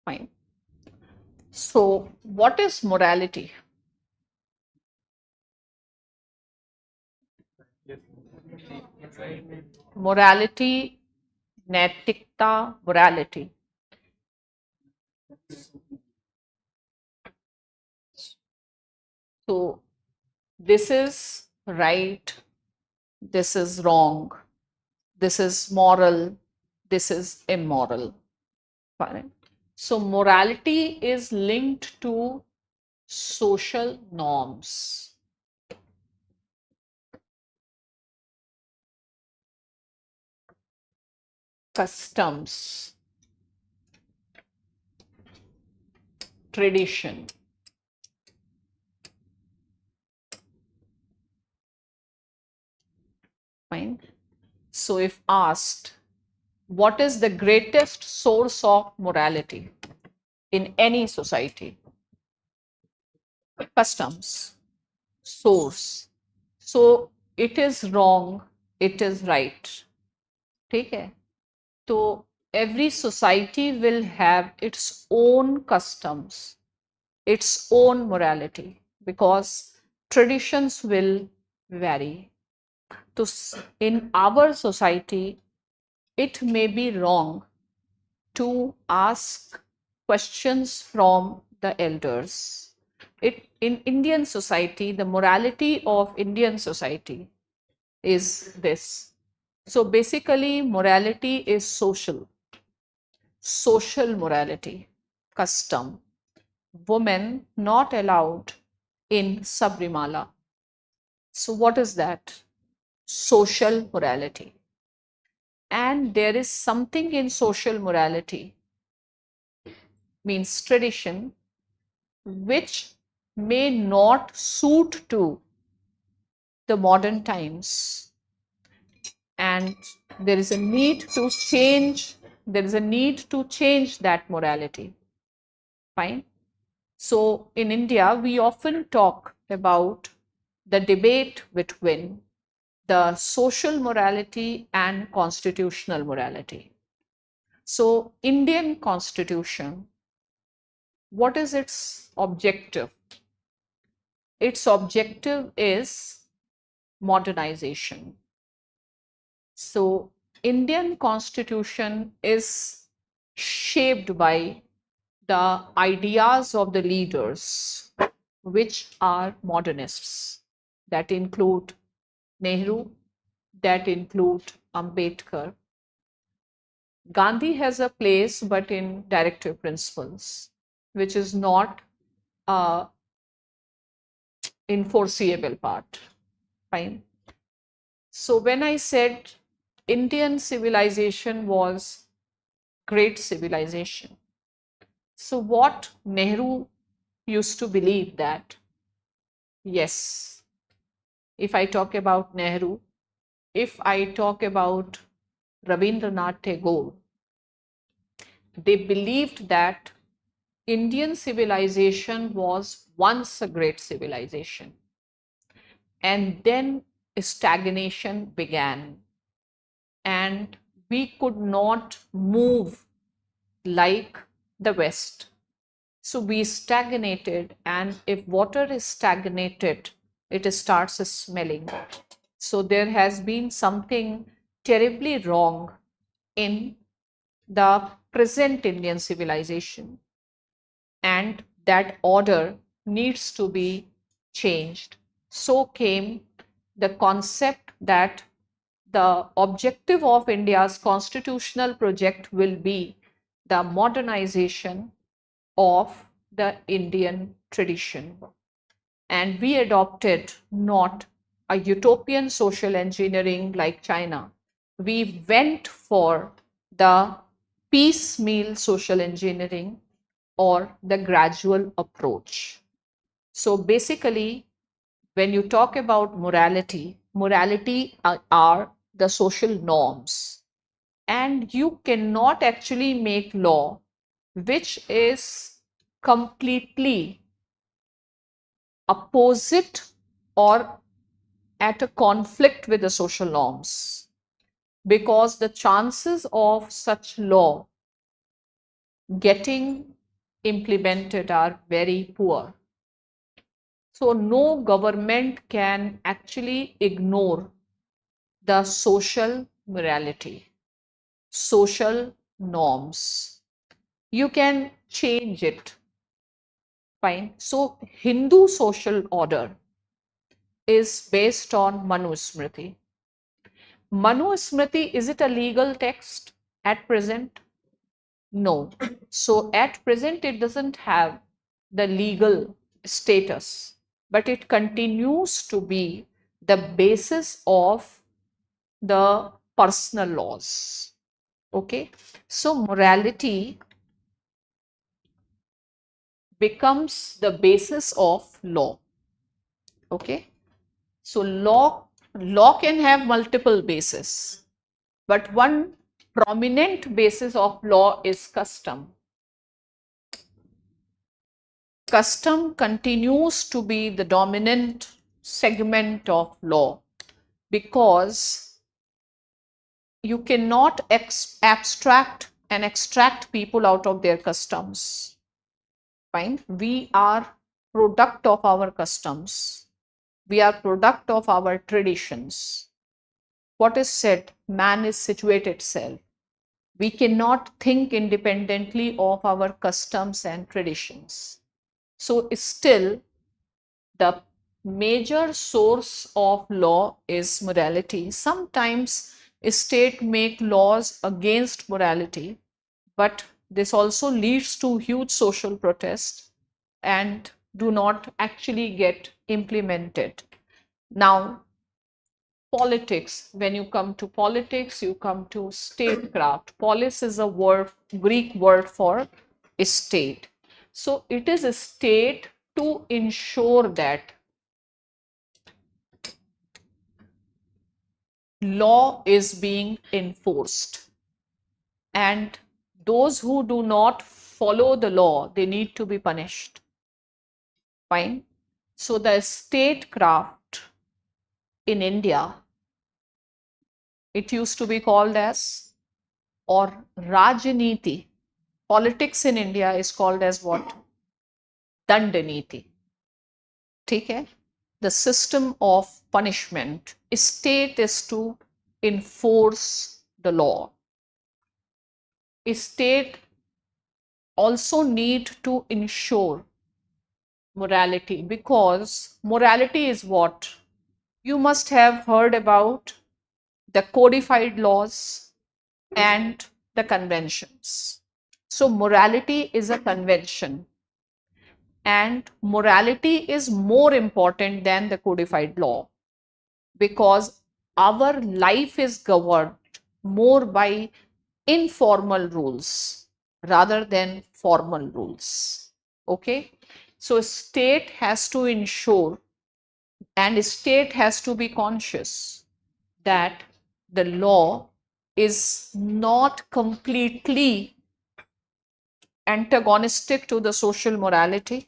A: Fine. So, what is morality? Morality, naitikta, morality. So, this is right, this is wrong, this is moral, this is immoral. Fine. So, morality is linked to social norms. Customs, tradition. Fine. So, if asked, what is the greatest source of morality in any society? Customs, source. So, it is wrong, it is right. ठीक है? So, every society will have its own customs, its own morality, because traditions will vary. So, in our society, it may be wrong to ask questions from the elders. In Indian society, the morality of Indian society is this. So basically, morality is social morality, custom. Women not allowed in Sabrimala. So what is that? Social morality. And there is something in social morality, means tradition, which may not suit to the modern times, and there is a need to change, that morality. Fine. So in India, we often talk about the debate between the social morality and constitutional morality. So Indian constitution, what is its objective? Its objective is modernization. So Indian constitution is shaped by the ideas of the leaders, which are modernists, that include Nehru, that include Ambedkar. Gandhi has a place, but in directive principles, which is not a enforceable part. Fine. So when I said Indian civilization was great civilization, so what Nehru used to believe that, yes, if I talk about Nehru, if I talk about Rabindranath Tagore, they believed that Indian civilization was once a great civilization, and then stagnation began, and we could not move like the West. So we stagnated, and if water is stagnated, it starts smelling. So there has been something terribly wrong in the present Indian civilization, and that order needs to be changed. so came the concept that the objective of India's constitutional project will be the modernization of the Indian tradition. And we adopted not a utopian social engineering like China. We went for the piecemeal social engineering or the gradual approach. So basically, when you talk about morality, morality are the social norms. And you cannot actually make law which is completely opposite or at a conflict with the social norms, because the chances of such law getting implemented are very poor. So no government can actually ignore the social morality, social norms. You can change it, fine. So Hindu social order is based on Manusmriti. Manusmriti, is it a legal text at present? No. So at present, it doesn't have the legal status, but it continues to be the basis of the personal laws. Okay. So morality becomes the basis of law. Okay. So law can have multiple bases, but one prominent basis of law is custom. Custom continues to be the dominant segment of law because you cannot abstract and extract people out of their customs. Fine. We are product of our customs. We are product of our traditions. What is said, man is situated self. We cannot think independently of our customs and traditions. So still the major source of law is morality. Sometimes state make laws against morality, but this also leads to huge social protest and do not actually get implemented. Now, politics, when you come to politics, you come to statecraft. Polis is a word, Greek word for state. So it is a state to ensure that law is being enforced, and those who do not follow the law, they need to be punished. Fine. So the statecraft in India, it used to be called as, or Rajniti. Politics in India is called as what? Dandaniti. ठीक है? The system of punishment. State is to enforce the law. State also need to ensure morality, because morality is what? You must have heard about the codified laws and the conventions. So morality is a convention, and morality is more important than the codified law, because our life is governed more by informal rules rather than formal rules. Okay. So state has to ensure, and state has to be conscious that the law is not completely antagonistic to the social morality.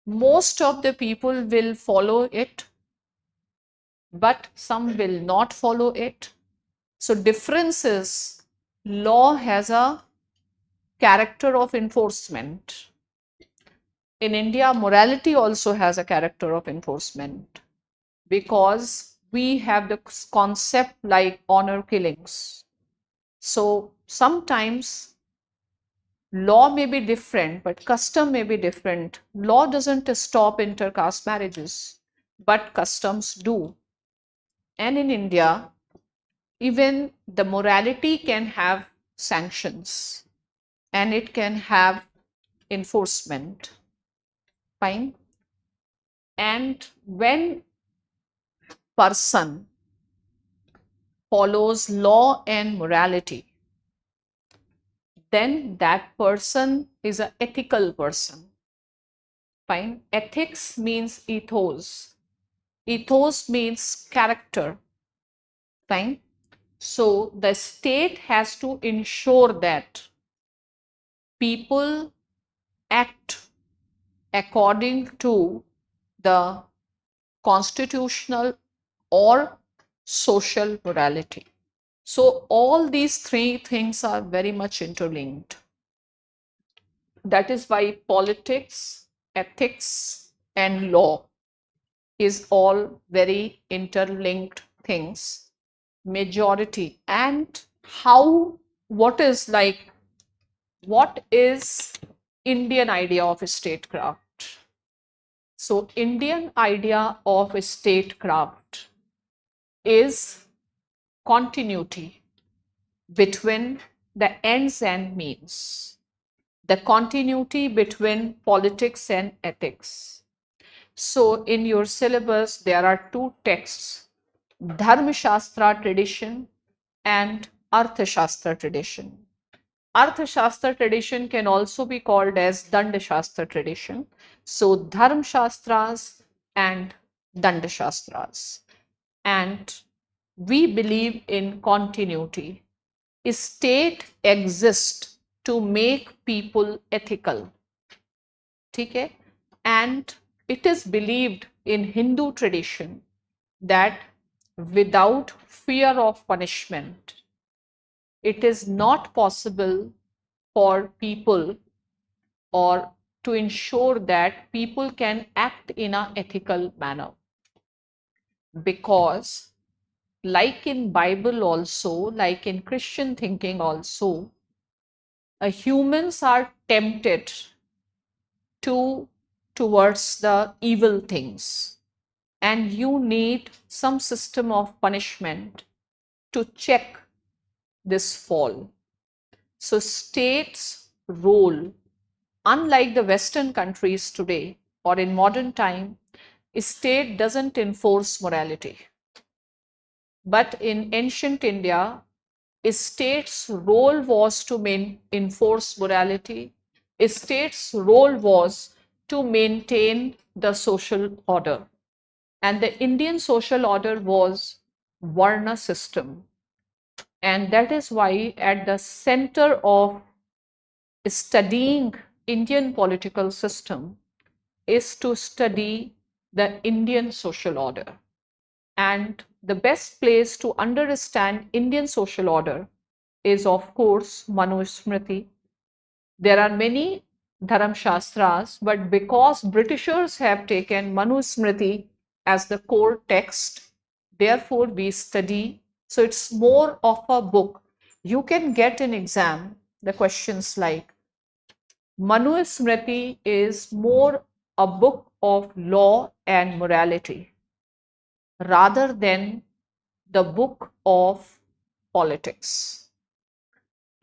A: Most of the people will follow it, but some will not follow it. So difference is, law has a character of enforcement. In India, morality also has a character of enforcement, because we have the concept like honor killings. So sometimes law may be different, but custom may be different. Law doesn't stop intercaste marriages. but customs do. And in India, even the morality can have sanctions and it can have enforcement. Fine. And when person follows law and morality, then that person is an ethical person. Fine. Ethics means ethos. Ethos means character. Fine. So the state has to ensure that people act according to the constitutional or social morality. So all these three things are very much interlinked. That is why politics, ethics, and law is all very interlinked things. Majority and how, what is like, what is Indian idea of statecraft? So Indian idea of statecraft is continuity between the ends and means, the continuity between politics and ethics. So in your syllabus, there are two texts, Dharma Shastra tradition and Arthashastra tradition. Arthashastra tradition can also be called as Dandashastra tradition. So Dharma Shastras and Dandashastras. And we believe in continuity. State exists to make people ethical. Okay? And it is believed in Hindu tradition that without fear of punishment, it is not possible for people or to ensure that people can act in an ethical manner. Because like in Bible also, like in Christian thinking also, humans are tempted to towards the evil things, and you need some system of punishment to check this fall. So state's role, unlike the Western countries today or in modern time, state doesn't enforce morality. But in ancient India, a state's role was to enforce morality. A state's role was to maintain the social order. And the Indian social order was Varna system. And that is why at the center of studying Indian political system is to study the Indian social order. And the best place to understand Indian social order is, of course, Manusmriti. There are many Dharam Shastras, but because Britishers have taken Manusmriti as the core text, therefore we study. So it's more of a book. You can get in exam the questions like Manusmriti is more a book of law and morality rather than the book of politics.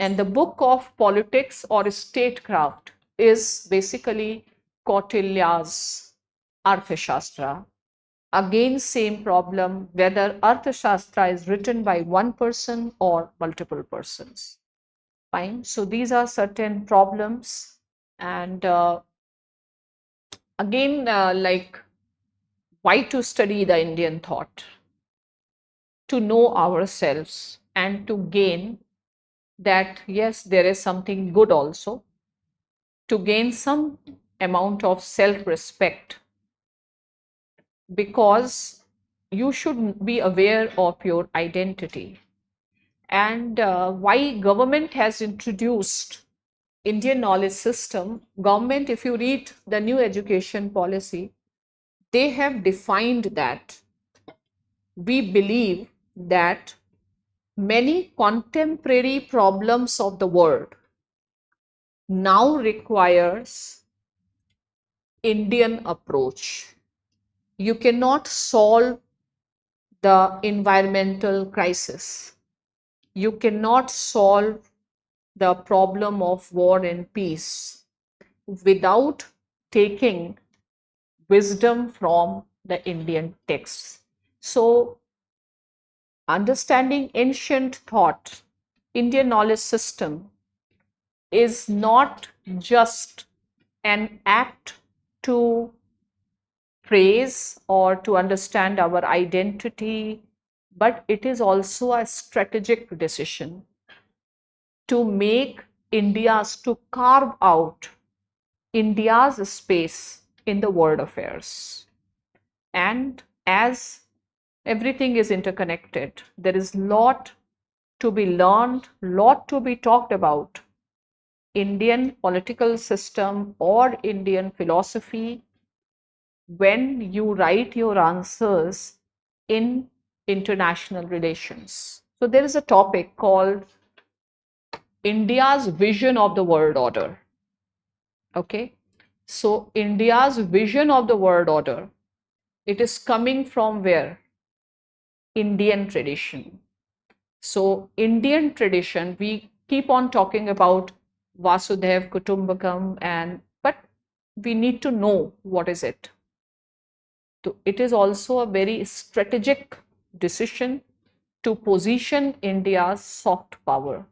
A: And the book of politics or statecraft is basically Kautilya's Arthashastra. Again, same problem whether Arthashastra is written by one person or multiple persons. Fine. So these are certain problems. And again, like why to study the Indian thought? To know ourselves and to gain that yes, there is something good also, to gain some amount of self-respect, because you should be aware of your identity. And why government has introduced Indian knowledge system, government, if you read the new education policy, they have defined that we believe that many contemporary problems of the world now requires Indian approach. You cannot solve the environmental crisis. You cannot solve the problem of war and peace without taking wisdom from the Indian texts. So, understanding ancient thought, Indian knowledge system is not just an act to praise or to understand our identity, but it is also a strategic decision to make India's, to carve out India's space in the world affairs. And as everything is interconnected, there is lot to be learned, lot to be talked about. Indian political system or Indian philosophy when you write your answers in international relations. So there is a topic called India's vision of the world order. Okay. So India's vision of the world order, it is coming from where? Indian tradition. So Indian tradition, we keep on talking about Vasudhaiv Kutumbakam, but we need to know what is it. So it is also a very strategic decision to position India's soft power.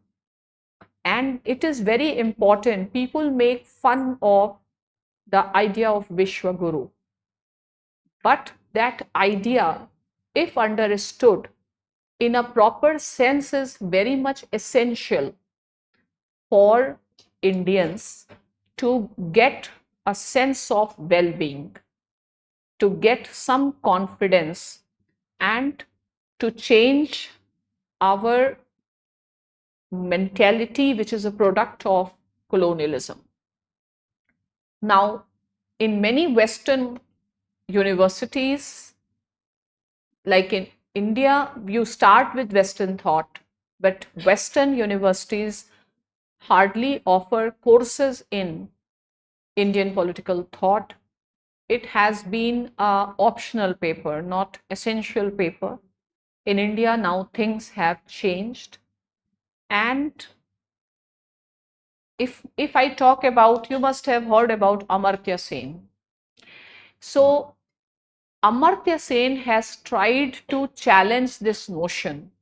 A: And it is very important. People make fun of the idea of Vishwaguru. But that idea, if understood in a proper sense, is very much essential for Indians to get a sense of well being, to get some confidence, and to change our mentality, which is a product of colonialism. Now, in many Western universities, like in India, you start with Western thought, but Western universities hardly offer courses in Indian political thought. It has been an optional paper, not essential paper. In India, now things have changed. And if I talk about, you must have heard about Amartya Sen. So Amartya Sen has tried to challenge this notion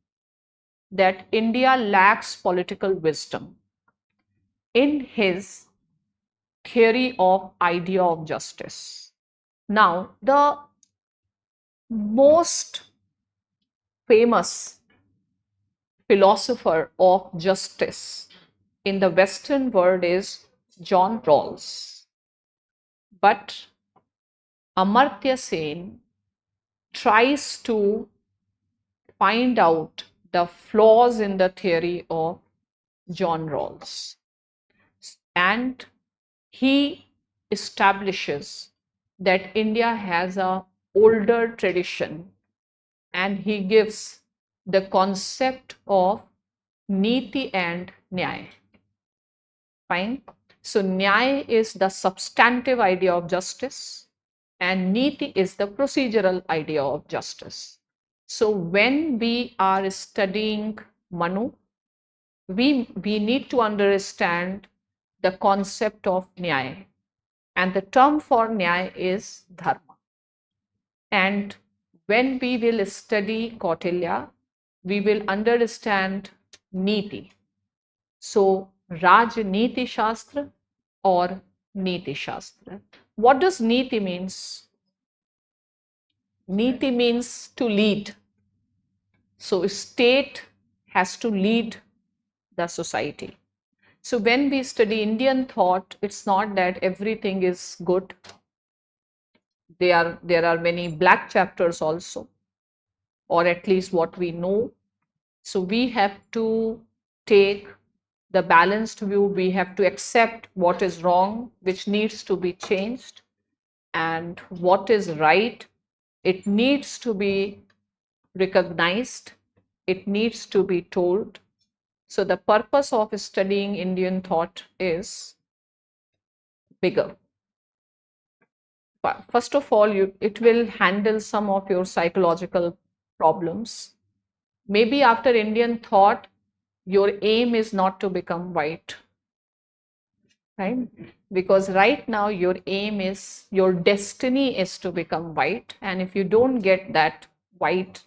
A: that India lacks political wisdom in his theory of idea of justice. Now, the most famous philosopher of justice in the Western world is John Rawls. But Amartya Sen tries to find out the flaws in the theory of John Rawls. And he establishes that India has a older tradition, and he gives the concept of niti and nyaya. Fine. So nyaya is the substantive idea of justice, and niti is the procedural idea of justice. So when we are studying Manu, we need to understand the concept of nyaya, and the term for nyaya is dharma. And when we will study Kautilya, we will understand niti. So Rajniti Shastra or Niti Shastra. What does niti means? Niti means to lead. So state has to lead the society. So when we study Indian thought, it's not that everything is good. There are many black chapters also, or at least what we know. So we have to take the balanced view. We have to accept what is wrong, which needs to be changed, and what is right, it needs to be recognized, it needs to be told. So the purpose of studying Indian thought is bigger. first of all, it will handle some of your psychological problems. Maybe after Indian thought, your aim is not to become white, right? Because right now your aim is, your destiny is to become white. And if you don't get that white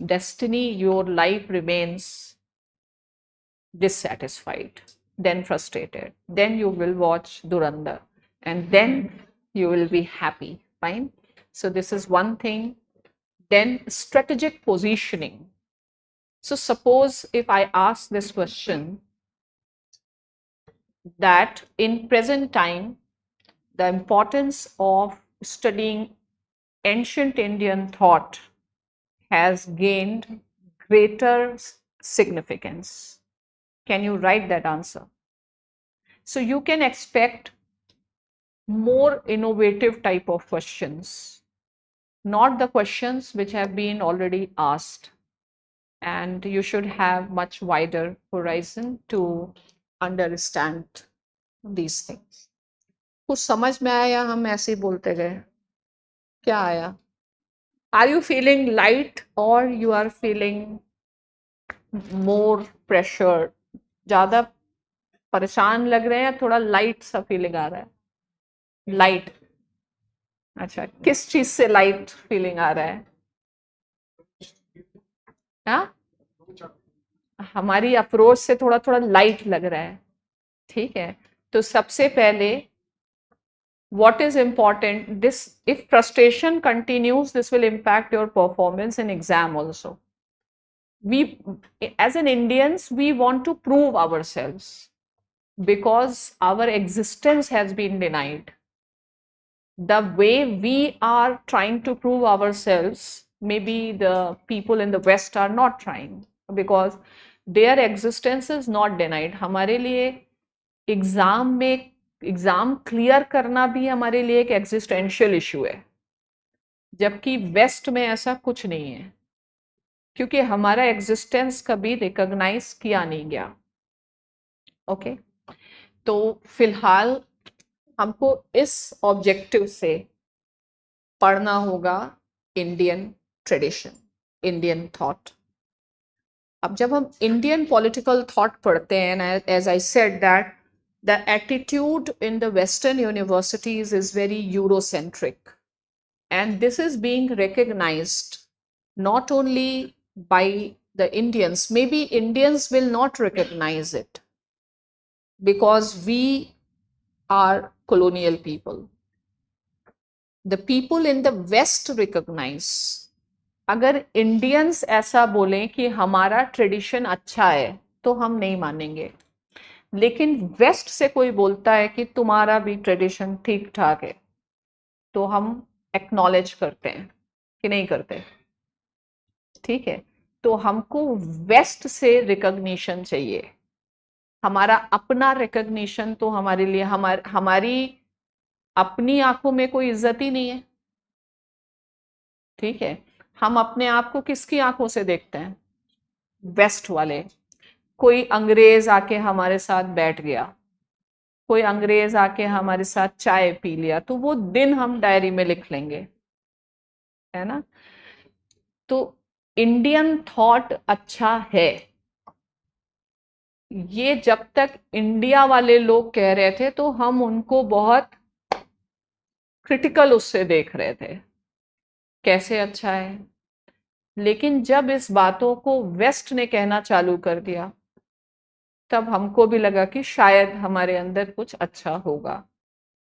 A: destiny, your life remains dissatisfied, then frustrated. Then you will watch Duranda, and then you will be happy. Fine. So, this is one thing. Then, strategic positioning. So, suppose if I ask this question, that in present time, the importance of studying ancient Indian thought has gained greater significance. Can you write that answer? So you can expect more innovative type of questions, not the questions which have been already asked. And you should have much wider horizon to understand these things. कुछ समझ में आया या हम ऐसे ही बोलते गए? क्या आया? Are you feeling light or you are feeling more pressure? ज़्यादा परेशान लग रहे हैं, थोड़ा लाइट सा फीलिंग आ रहा है? लाइट. अच्छा, किस चीज से लाइट फीलिंग आ रहा है? हाँ, हमारी अप्रोच से थोड़ा थोड़ा लाइट लग रहा है. ठीक है, तो सबसे पहले what is important, this, if frustration continues, this will impact your performance in exam also. We, as an Indians, we want to prove ourselves because our existence has been denied. The way we are trying to prove ourselves, maybe the people in the West are not trying, because their existence is not denied. हमारे लिए exam में, exam clear करना भी हमारे लिए एक existential issue है, जबकि वेस्ट में ऐसा कुछ नहीं है, क्योंकि हमारा एग्जिस्टेंस कभी रिकॉग्नाइज किया नहीं गया. ओके, तो फिलहाल हमको इस ऑब्जेक्टिव से पढ़ना होगा इंडियन ट्रेडिशन, इंडियन थॉट. अब जब हम इंडियन पॉलिटिकल थॉट पढ़ते हैं, as I said that the attitude in the Western universities is very Eurocentric, and this is being recognized not only by the Indians. Maybe Indians will not recognize it because we are colonial people. The people in the West recognize. अगर Indians ऐसा बोलें कि हमारा tradition अच्छा है तो हम नहीं मानेंगे, लेकिन वेस्ट से कोई बोलता है कि तुम्हारा भी ट्रेडिशन ठीक ठाक है, तो हम एक्नॉलेज करते हैं कि नहीं करते? ठीक है, तो हमको वेस्ट से रिकॉग्निशन चाहिए. हमारा अपना रिकॉग्निशन तो हमारे लिए, हमारी अपनी आंखों में कोई इज्जत ही नहीं है. ठीक है, हम अपने आप को किसकी आंखों से देखते हैं? वेस्ट वाले. कोई अंग्रेज आके हमारे साथ बैठ गया, कोई अंग्रेज आके हमारे साथ चाय पी लिया, तो वो दिन हम डायरी में लिख लेंगे, है ना? तो इंडियन थॉट अच्छा है, ये जब तक इंडिया वाले लोग कह रहे थे तो हम उनको बहुत क्रिटिकल उससे देख रहे थे, कैसे अच्छा है. लेकिन जब इस बातों को वेस्ट ने कहना चालू कर दिया, तब हमको भी लगा कि शायद हमारे अंदर कुछ अच्छा होगा,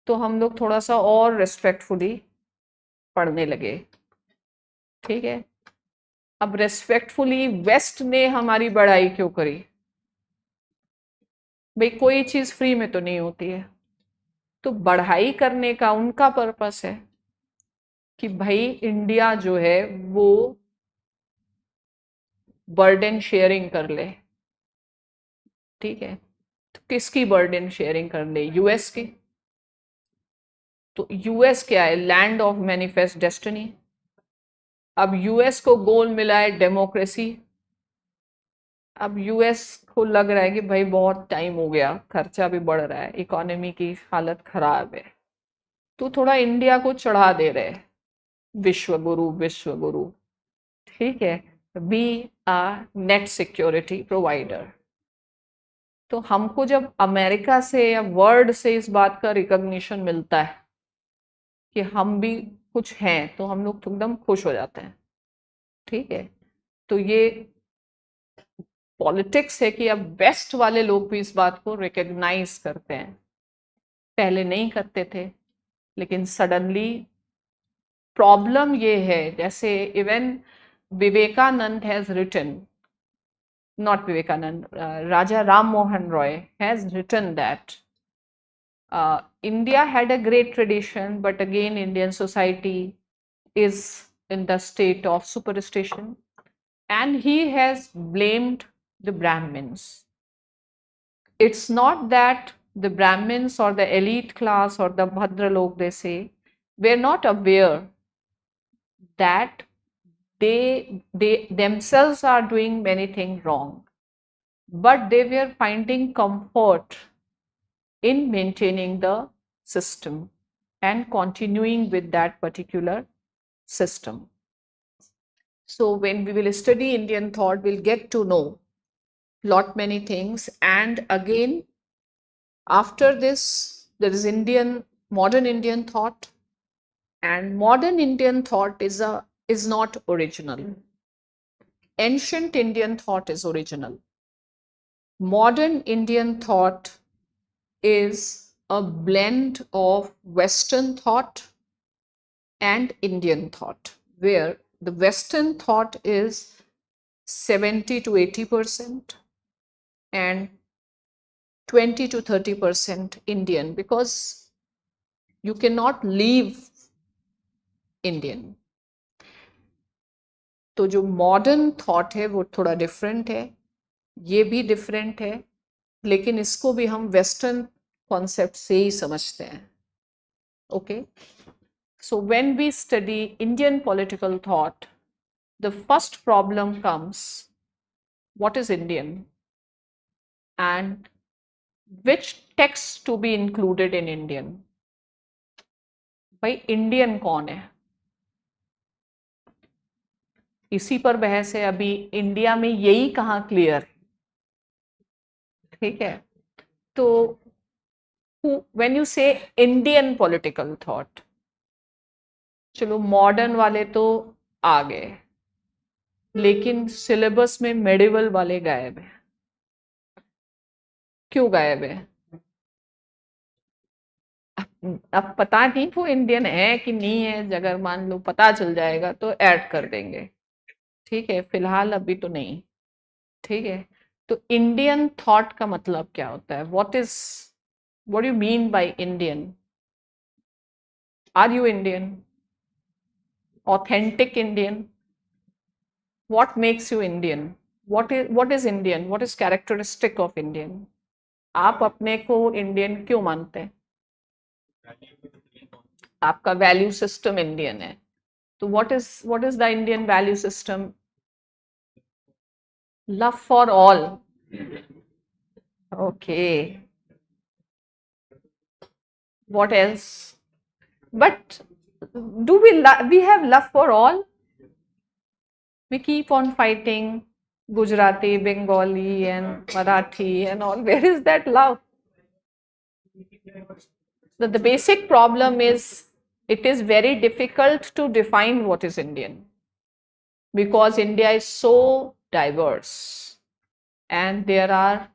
A: तो हम लोग थोड़ा सा और रिस्पेक्टफुली पढ़ने लगे. ठीक है, अब रिस्पेक्टफुली वेस्ट ने हमारी बढ़ाई क्यों करी? भाई कोई चीज फ्री में तो नहीं होती है, तो बढ़ाई करने का उनका पर्पस है कि भाई इंडिया जो है वो बर्डन शेयरिंग कर ले. ठीक है, तो किसकी बर्डन शेयरिंग कर ले? यूएस की. तो यूएस क्या है? Land of manifest destiny. अब यूएस को गोल मिला है डेमोक्रेसी. अब यूएस को लग रहा है कि भाई बहुत टाइम हो गया, खर्चा भी बढ़ रहा है, इकोनॉमी की हालत खराब है, तो थोड़ा इंडिया को चढ़ा दे रहे, विश्व गुरु विश्व गुरु, ठीक है, बी आ नेट सिक्योरिटी प्रोवाइडर। तो हमको जब अमेरिका से या वर्ल्ड से इस बात का रिकॉग्निशन मिलता है कि हम भी कुछ हैं, तो हम लोग तो एकदम खुश हो जाते हैं, ठीक है। तो ये पॉलिटिक्स है कि अब वेस्ट वाले लोग भी इस बात को रिकॉग्नाइज करते हैं, पहले नहीं करते थे, लेकिन सडनली। प्रॉब्लम ये है, जैसे even Vivekananda has written, not Vivekanand, Raja Ram Mohan Roy has written that India had a great tradition, but again, Indian society is in the state of superstition, and he has blamed the Brahmins. It's not that the Brahmins or the elite class or the Bhadra log, they say, were not aware that they themselves are doing many things wrong, but they were finding comfort in maintaining the system and continuing with that particular system. So when we will study Indian thought, we'll get to know lot many things. And again, after this, there is modern Indian thought, and modern Indian thought is not original. Ancient Indian thought is original. Modern Indian thought is a blend of Western thought and Indian thought, where the Western thought is 70 to 80% and 20 to 30% Indian, because you cannot leave Indian. तो जो modern thought है वो थोड़ा different है, ये भी different है, लेकिन इसको भी हम वेस्टर्न कॉन्सेप्ट से ही समझते हैं, okay. So when we study Indian political thought, the first problem comes, what is Indian? And which texts to be included in Indian? भाई इंडियन कौन है, इसी पर बहस है अभी। इंडिया में यही कहाँ क्लियर, ठीक है। तो व्हेन यू से इंडियन पॉलिटिकल थॉट, चलो मॉडर्न वाले तो आ गए, लेकिन सिलेबस में मेडिवल वाले गायब है। क्यों गायब है? अब पता नहीं वो इंडियन है कि नहीं है, अगर मान लो पता चल जाएगा तो ऐड कर देंगे, ठीक है, फिलहाल अभी तो नहीं, ठीक है। तो इंडियन थॉट का मतलब क्या होता है? What you mean by Indian? Are you Indian? Authentic Indian? what makes you Indian? What is Indian? What is characteristic of Indian? आप अपने को इंडियन क्यों मानते हैं? आपका वैल्यू सिस्टम इंडियन है, तो what is the Indian value system? Love for all. Okay. What else? But do we have love for all? We keep on fighting Gujarati, Bengali, and Marathi and all. Where is that love? The basic problem is it is very difficult to define what is Indian, because India is so diverse and there are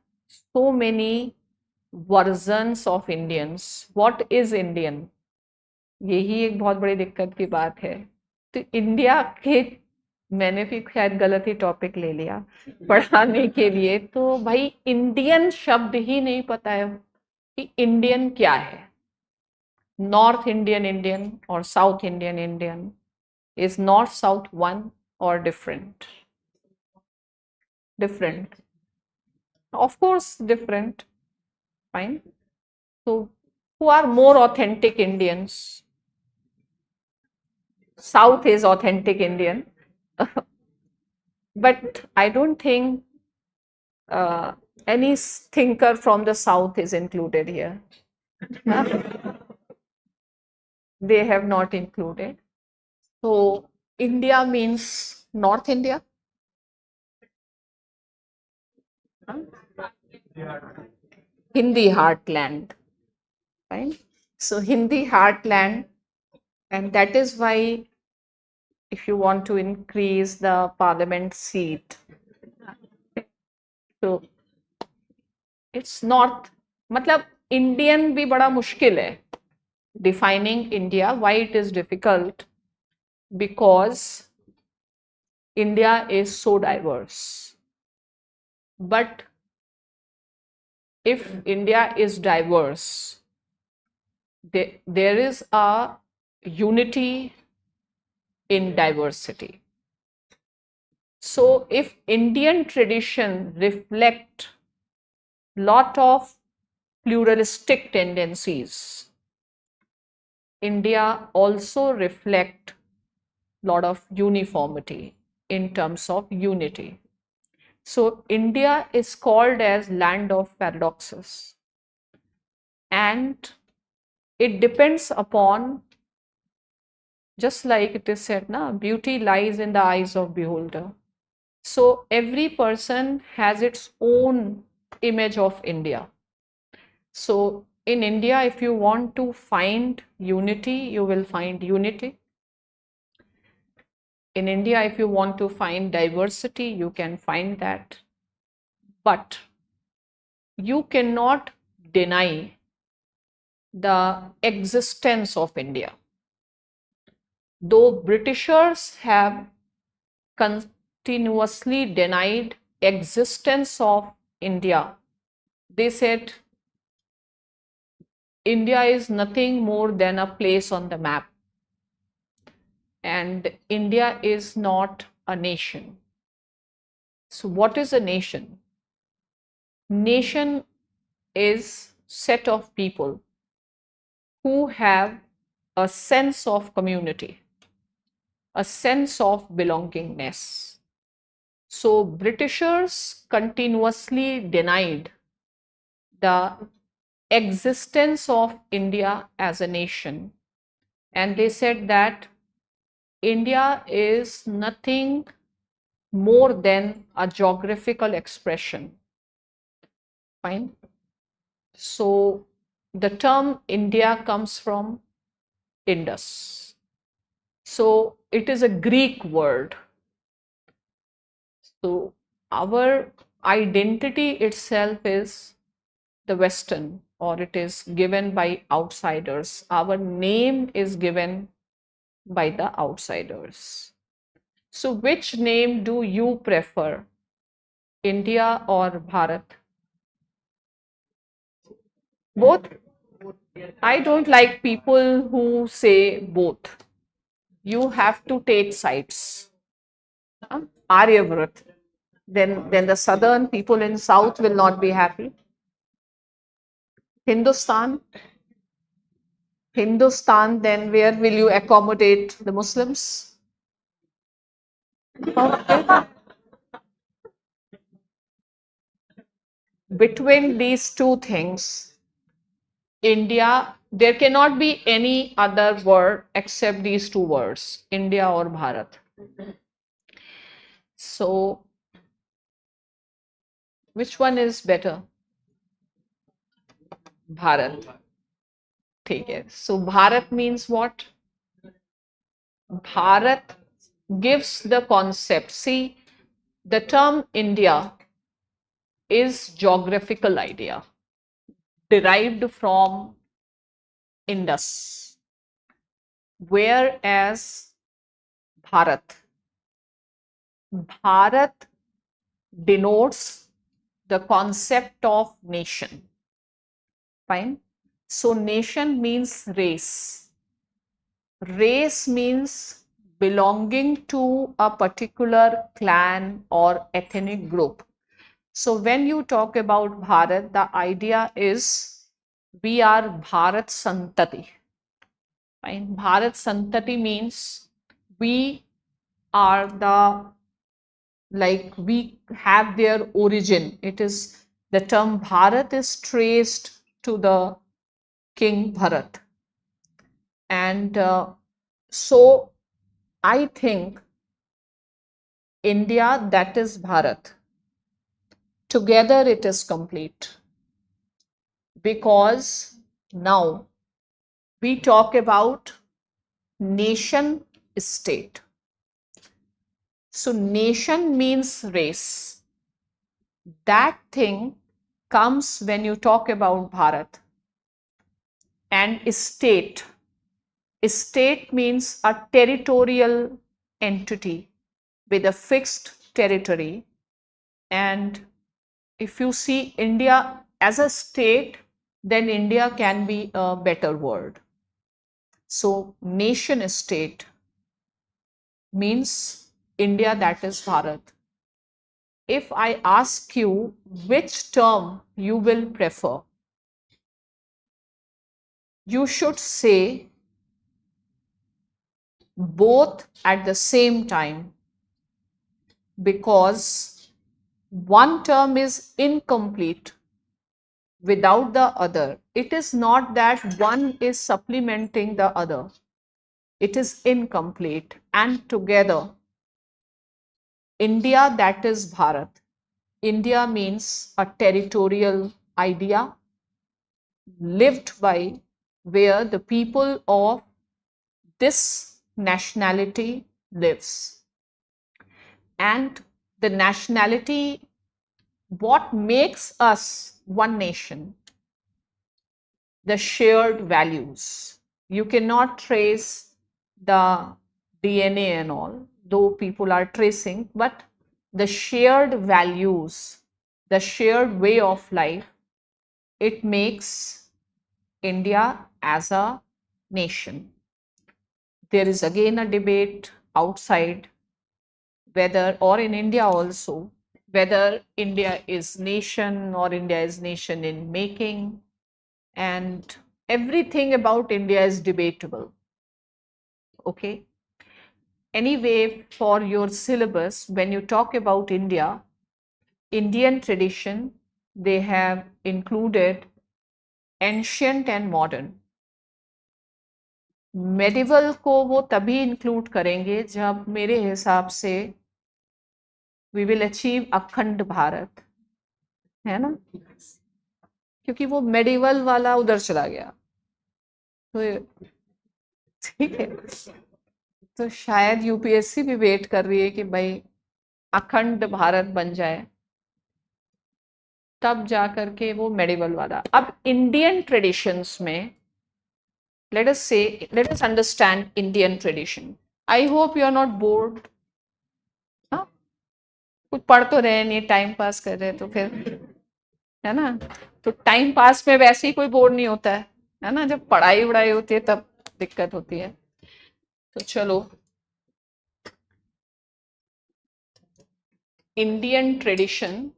A: so many versions of Indians. What is Indian? यही एक बहुत बड़ी दिक्कत की बात है। तो India के, मैंने भी शायद गलत ही टॉपिक ले लिया पढ़ाने के लिए, तो भाई इंडियन शब्द ही नहीं पता है कि इंडियन क्या है। नॉर्थ इंडियन इंडियन और south Indian Indian, is north south one और different? Different, of course different, fine. तो who are more authentic Indians? South is authentic Indian. But I don't think any thinker from the South is included here. they have not included. So India means North India. Hindi heartland, right? So Hindi heartland, and that is why if you want to increase the parliament seat, so it's North. मतलब Indian भी बड़ा मुश्किल है defining India. Why it is difficult? Because India is so diverse. But if India is diverse, there is a unity in diversity. So if Indian tradition reflect lot of pluralistic tendencies, India also reflect lot of uniformity in terms of unity. So India is called as land of paradoxes, and it depends upon, just like it is said, na, beauty lies in the eyes of beholder. So every person has its own image of India. So in India, if you want to find unity, you will find unity. In India, if you want to find diversity, you can find that. But you cannot deny the existence of India. Though Britishers have continuously denied existence of India, they said India is nothing more than a place on the map, and India is not a nation. So what is a nation? Nation is set of people who have a sense of community, a sense of belongingness. So Britishers continuously denied the existence of India as a nation, and they said that India is nothing more than a geographical expression. Fine. So the term India comes from Indus. So it is a Greek word. So our identity itself is the Western, or it is given by outsiders. Our name is given by the outsiders. So which name do you prefer, India or Bharat? Both? I don't like people who say both. You have to take sides. Aryavrat. Then the southern people in south will not be happy. Hindustan. Hindustan, then where will you accommodate the Muslims? Okay. Between these two things, India, there cannot be any other word except these two words, India or Bharat. So, which one is better? Bharat. ठीक है. So, Bharat means what? Bharat gives the concept. See, the term India is geographical idea derived from Indus, whereas Bharat denotes the concept of nation. Fine. So nation means race. Race means belonging to a particular clan or ethnic group. So when you talk about Bharat, the idea is we are Bharat Santati. Fine. Bharat Santati means we are the, like, we have their origin. It is, the term Bharat is traced to the King Bharat. And so I think India, that is Bharat, together it is complete, because now we talk about nation state. So nation means race. That thing comes when you talk about Bharat. And state. State means a territorial entity with a fixed territory. And if you see India as a state, then India can be a better word. So nation state means India, that is Bharat. If I ask you which term you will prefer, you should say both at the same time, because one term is incomplete without the other. It is not that one is supplementing the other, it is incomplete. And together, India, that is Bharat. India means a territorial idea lived by, where the people of this nationality lives. And the nationality, what makes us one nation? The shared values. You cannot trace the DNA and all, though people are tracing, but the shared values, the shared way of life, it makes India as a nation. There is again a debate outside whether, or in India also, whether India is nation or India is nation in making, and everything about India is debatable. Okay. Anyway, for your syllabus, when you talk about India, Indian tradition, they have included ancient and modern. Medieval को वो तभी include करेंगे जब मेरे हिसाब से we will achieve अखंड भारत, है ना, क्योंकि वो मेडिवल वाला उधर चला गया, तो ठीक है, तो शायद यूपीएससी भी वेट कर रही है कि भाई अखंड भारत बन जाए, तब जा करके वो मेडिवल वाला. अब इंडियन ट्रेडिशंस में, let us understand Indian tradition. I hope you are not bored. हाँ, कुछ पढ़ तो रहे नहीं, टाइम पास कर रहे, तो फिर है ना, तो टाइम पास में वैसे ही कोई बोर नहीं होता है ना, जब पढ़ाई वढ़ाई होती है तब दिक्कत होती है. तो चलो, Indian tradition,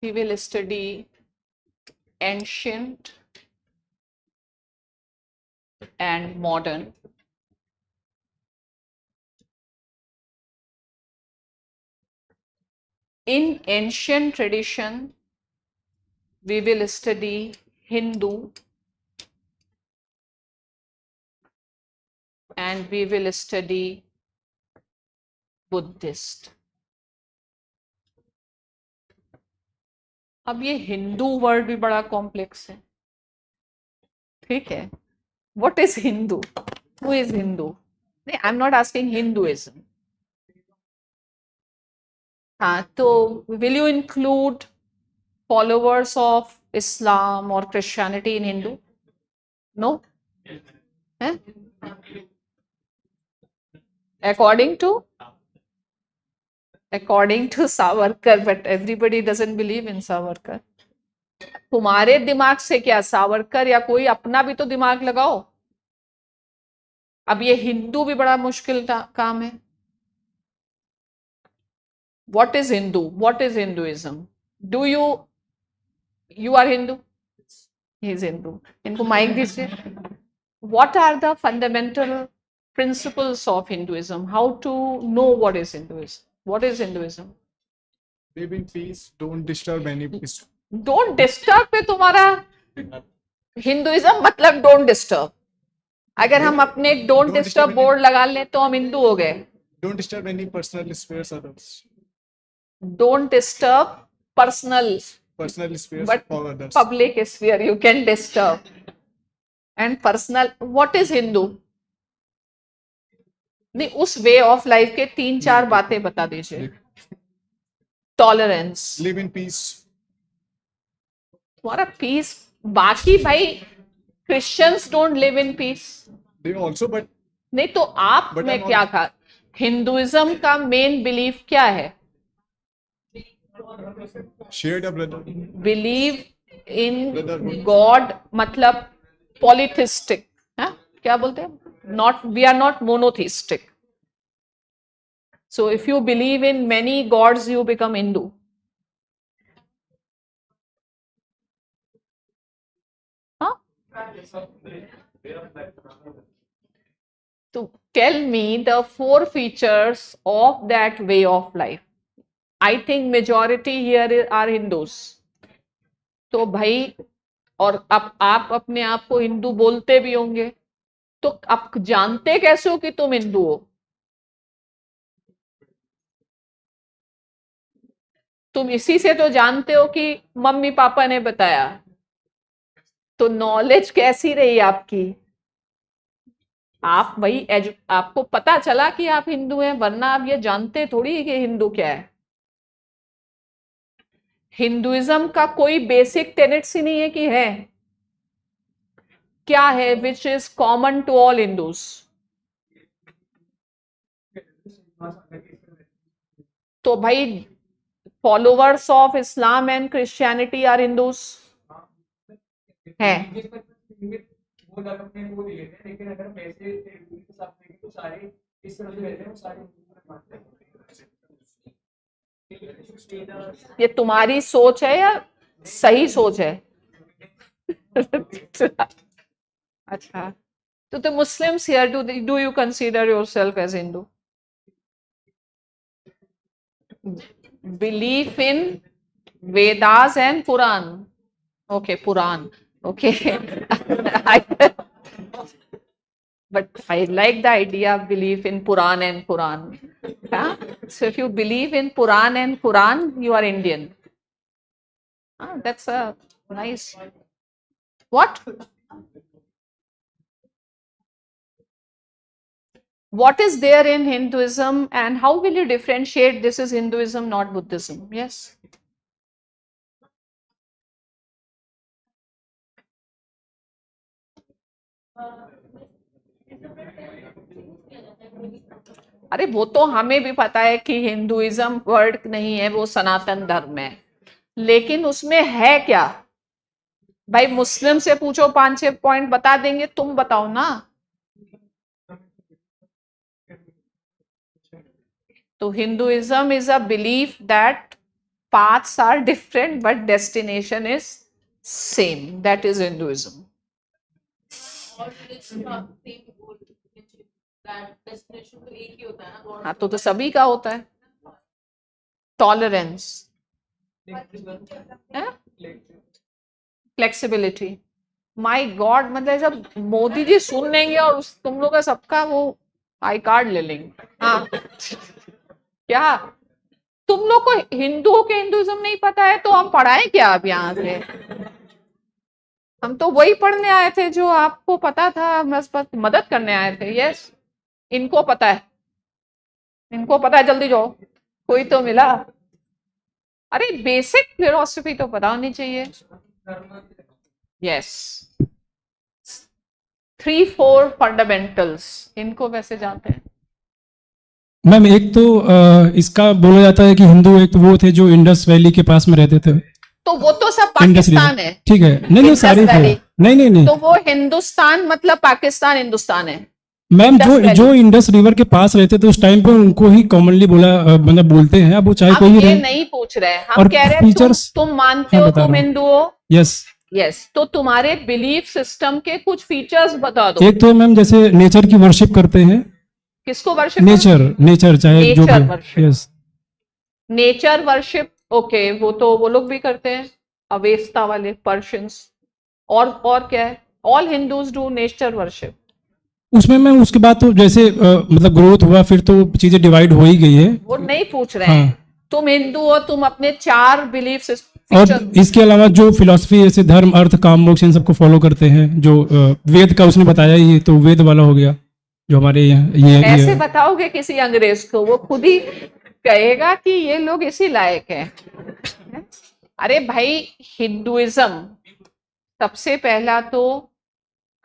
A: we will study ancient and modern. In ancient tradition, we will study Hindu and we will study Buddhist. अब ये हिंदू वर्ड भी बड़ा कॉम्प्लेक्स है, ठीक है. What is Hindu? Who is Hindu? नहीं, I am not asking Hinduism. हाँ, तो will you include followers of Islam और Christianity in Hindu? No. According to Savarkar, but everybody doesn't believe in Savarkar. तुम्हारे दिमाग से क्या, सावरकर या कोई अपना भी तो दिमाग लगाओ. अब ये हिंदू भी बड़ा मुश्किल काम है. What is Hindu? What is Hinduism? Do you are Hindu? He is Hindu. इनको माइक दीजिए. What are the fundamental principles of Hinduism. How to know what is Hinduism? What is Hinduism?
B: Live in peace, don't disturb any peace.
A: Don't disturb पे तुम्हारा Hinduism मतलब don't disturb. अगर हम अपने don't disturb board लगा लें तो हम हिंदू हो गए.
B: Don't disturb any personal space others.
A: Don't disturb personal
B: Space
A: but
B: for others.
A: public sphere you can disturb. And personal, what is Hindu? नहीं, उस वे ऑफ लाइफ के 3-4 बातें बता दीजिए. टॉलरेंस.
B: Live in peace.
A: तुम्हारा पीस. बाकी भाई Christians don't live in peace.
B: They also, but
A: नहीं तो आप
B: But
A: में
B: I'm
A: क्या कहा? हिंदुइज्म का मेन बिलीफ क्या है?
B: shared a brother.
A: Believe in
B: Brotherhood.
A: God, मतलब पॉलिथिस्टिक. क्या बोलते हैं? Not, we are not monotheistic. So if you believe in many gods you become Hindu. To tell me the 4 features of that way of life. I think majority here are Hindus. तो भाई, और अब आप अपने आप को हिंदू बोलते भी होंगे, तो आप जानते कैसे हो कि तुम हिंदू हो? तुम इसी से तो जानते हो कि मम्मी पापा ने बताया. तो नॉलेज कैसी रही आपकी? आप भाई आपको पता चला कि आप हिंदू हैं, वरना आप ये जानते थोड़ी कि हिंदू क्या है. हिंदुइज्म का कोई बेसिक टेनेट्स ही नहीं है कि है. क्या है which is common to all Hindus? तो भाई followers of Islam and Christianity are Hindus हैं.
C: लेकिन अगर पैसे तो सारे इस तरह से रहते हैं, सारे
A: ये तुम्हारी सोच है या सही सोच है? अच्छा, तो the Muslims here, do you consider yourself as Hindu? Belief in Vedas and Quran. Okay, Quran. Okay. But I like the idea of belief in Quran and Quran. Huh? So if you believe in Quran and Quran, you are Indian. That's a nice. What? What is there in Hinduism and how will you differentiate this is Hinduism, not Buddhism? Yes. अरे वो तो हमें भी पता है कि Hinduism word नहीं है, वो सनातन धर्म है, लेकिन उसमें है क्या? भाई मुस्लिम से पूछो 5-6 पॉइंट बता देंगे, तुम बताओ ना. तो Hinduism is a belief that paths are different but destination is same. That is Hinduism. हाँ तो सभी का होता है. Tolerance, flexibility. माय गॉड, मतलब जब मोदी जी सुन लेंगे और तुम लोग का सबका वो आई कार्ड ले लेंगे. हाँ क्या तुम लोग को हिंदुओं के हिंदुइज्म नहीं पता है? तो हम पढ़ाएं क्या अब यहाँ से? हम तो वही पढ़ने आए थे जो आपको पता था, हम बस मदद करने आए थे. यस, इनको पता है, इनको पता है, जल्दी जाओ, कोई तो मिला. अरे बेसिक फिलोसफी तो पता होनी चाहिए. यस, 3-4 फंडामेंटल्स, इनको वैसे जानते हैं.
D: मैम एक तो इसका बोला जाता है कि हिंदू एक तो वो थे जो इंडस वैली के पास में रहते थे.
A: तो वो तो सब पाकिस्तान है.
D: ठीक है, नहीं सारे थे. नहीं
A: तो वो हिंदुस्तान मतलब पाकिस्तान हिंदुस्तान है.
D: मैम जो इंडस रिवर के पास रहते थे उस टाइम पे उनको ही कॉमनली बोला, मतलब बोलते हैं. अब वो चाहे कोई
A: ये नहीं पूछ रहे, हम कह रहे हैं तुम मानते हो तुम हिंदू हो.
D: यस,
A: यस, तो तुम्हारे बिलीफ सिस्टम के कुछ फीचर्स बता दो।
D: एक तो मैम जैसे नेचर की वर्शिप करते हैं,
A: किसको वर्शिप?
D: नेचर चाहे जो
A: नेचर
D: भी,
A: worship.
D: Yes.
A: Nature worship, okay, वो तो वो लोग भी करते हैं, अवेस्ता वाले पर्शियंस। और क्या है? All Hindus do nature worship.
D: उसमें मैम उसके बाद तो जैसे मतलब ग्रोथ हुआ, फिर तो चीजें डिवाइड हो ही गई है।
A: वो नहीं पूछ रहे
D: हाँ।
A: हैं, तुम हिंदू हो, तुम अपने 4 बिलीफ
D: और
A: फीचर।
D: इसके अलावा जो फिलॉसफी जैसे धर्म, अर्थ, काम, मोक्ष, इन सबको फॉलो करते हैं, जो वेद का उसने बताया, ये तो वेद वाला हो गया जो हमारे यहाँ
A: ऐसे
D: ये
A: बताओगे किसी अंग्रेज को, वो खुद ही कहेगा कि ये लोग इसी लायक हैं। अरे भाई, हिंदुइज्म सबसे पहला तो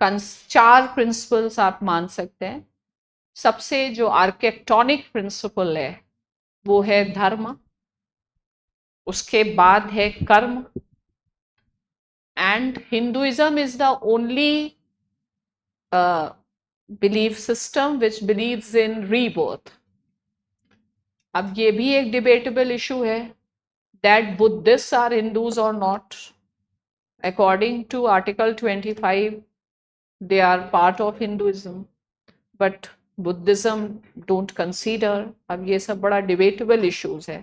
A: 4 प्रिंसिपल्स आप मान सकते हैं। सबसे जो आर्किटेक्टोनिक प्रिंसिपल है वो है धर्म, उसके बाद है karma, and Hinduism is the only belief system which believes in rebirth. अब ये भी एक डिबेटेबल इशू है दैट बुद्धिस्ट आर हिंदूज और not. According to article 25 they are part of Hinduism, but Buddhism don't consider। अब ये सब बड़ा debatable issues है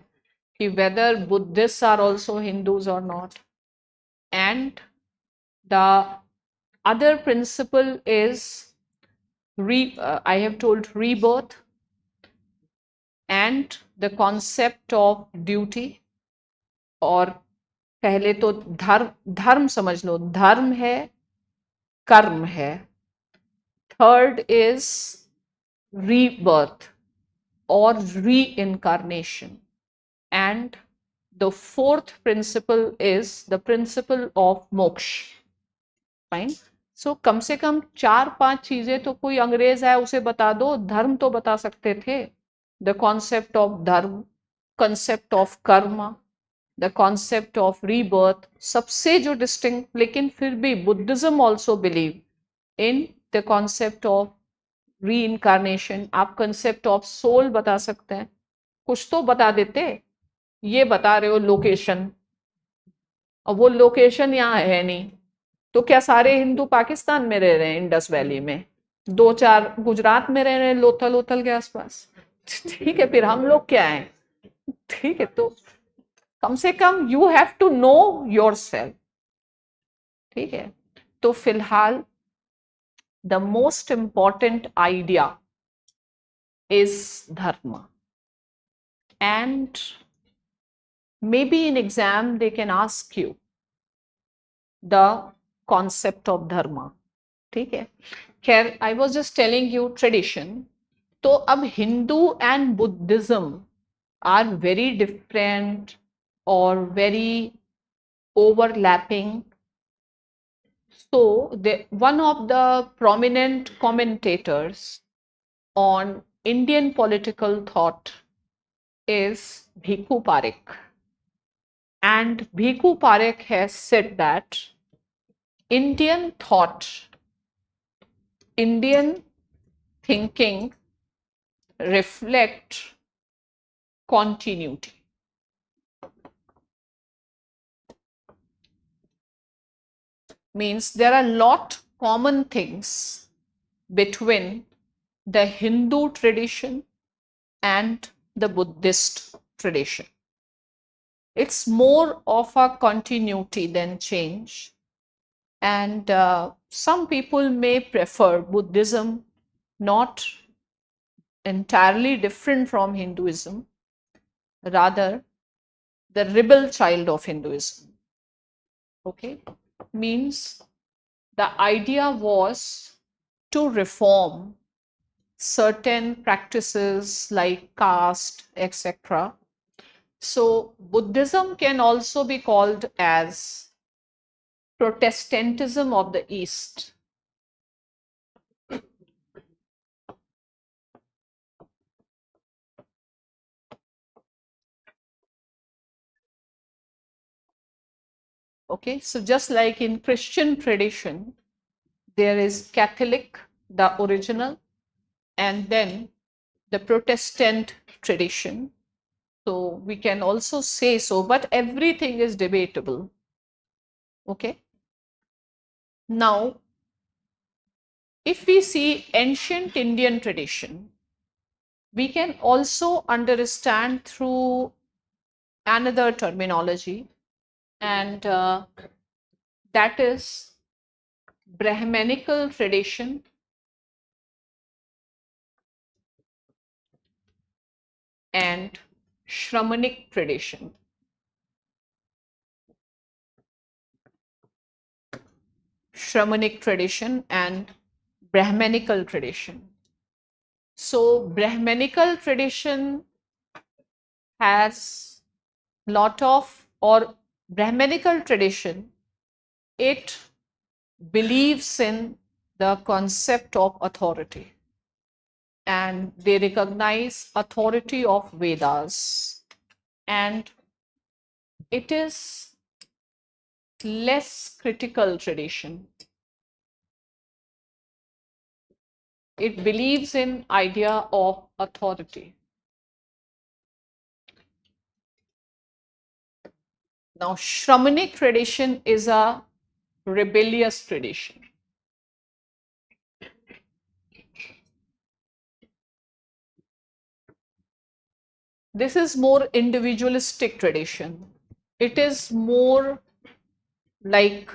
A: कि whether Buddhists are also Hindus or not। And the other principle is I have told rebirth and the concept of duty। और पहले तो धर्म समझ लो, धर्म है, कर्म है। Third is rebirth or reincarnation, and the fourth principle is the principle of moksha। Fine. So कम से कम 4-5 चीजें तो कोई अंग्रेज है उसे बता दो। धर्म तो बता सकते थे, द कॉन्सेप्ट ऑफ धर्म, कॉन्सेप्ट ऑफ कर्म, द कॉन्सेप्ट ऑफ रीबर्थ, सबसे जो डिस्टिंक्ट। लेकिन फिर भी Buddhism also believe in the concept of री इनकारनेशन। आप कंसेप्ट ऑफ सोल बता सकते हैं, कुछ तो बता देते। ये बता रहे हो लोकेशन, और वो लोकेशन यहाँ है नहीं, तो क्या सारे हिंदू पाकिस्तान में रह रहे हैं इंडस वैली में? 2-4 गुजरात में रह रहे हैं, लोथल लोथल के आसपास। ठीक है, फिर हम लोग क्या हैं? ठीक है, तो कम से कम you have to know yourself. ठीक है, तो फिलहाल the most important idea is dharma, and maybe in exam they can ask you the concept of dharma। ठीक है, खैर, I was just telling you tradition। तो अब Hindu and Buddhism are very different or very overlapping। So one of the prominent commentators on Indian political thought is Bhikhu Parekh, and Bhikhu Parekh has said that Indian thought, Indian thinking reflect continuity। Means there are a lot common things between the Hindu tradition and the Buddhist tradition। It's more of a continuity than change, and some people may prefer Buddhism not entirely different from Hinduism, rather the rebel child of Hinduism। Okay, means the idea was to reform certain practices like caste, etc. So Buddhism can also be called as Protestantism of the East। Okay, so just like in Christian tradition, there is Catholic, the original, and then the Protestant tradition. So we can also say so, but everything is debatable. Okay, Now, if we see ancient Indian tradition, we can also understand through another terminology, and that is Brahmanical tradition and Shramanic tradition. Shramanic tradition and Brahmanical tradition. So Brahmanical tradition has lot of, or Brahmanical tradition, it believes in the concept of authority, and they recognize authority of Vedas, and it is less critical tradition. It believes in idea of authority. Now, Shramanic tradition is a rebellious tradition. This is more individualistic tradition. It is more like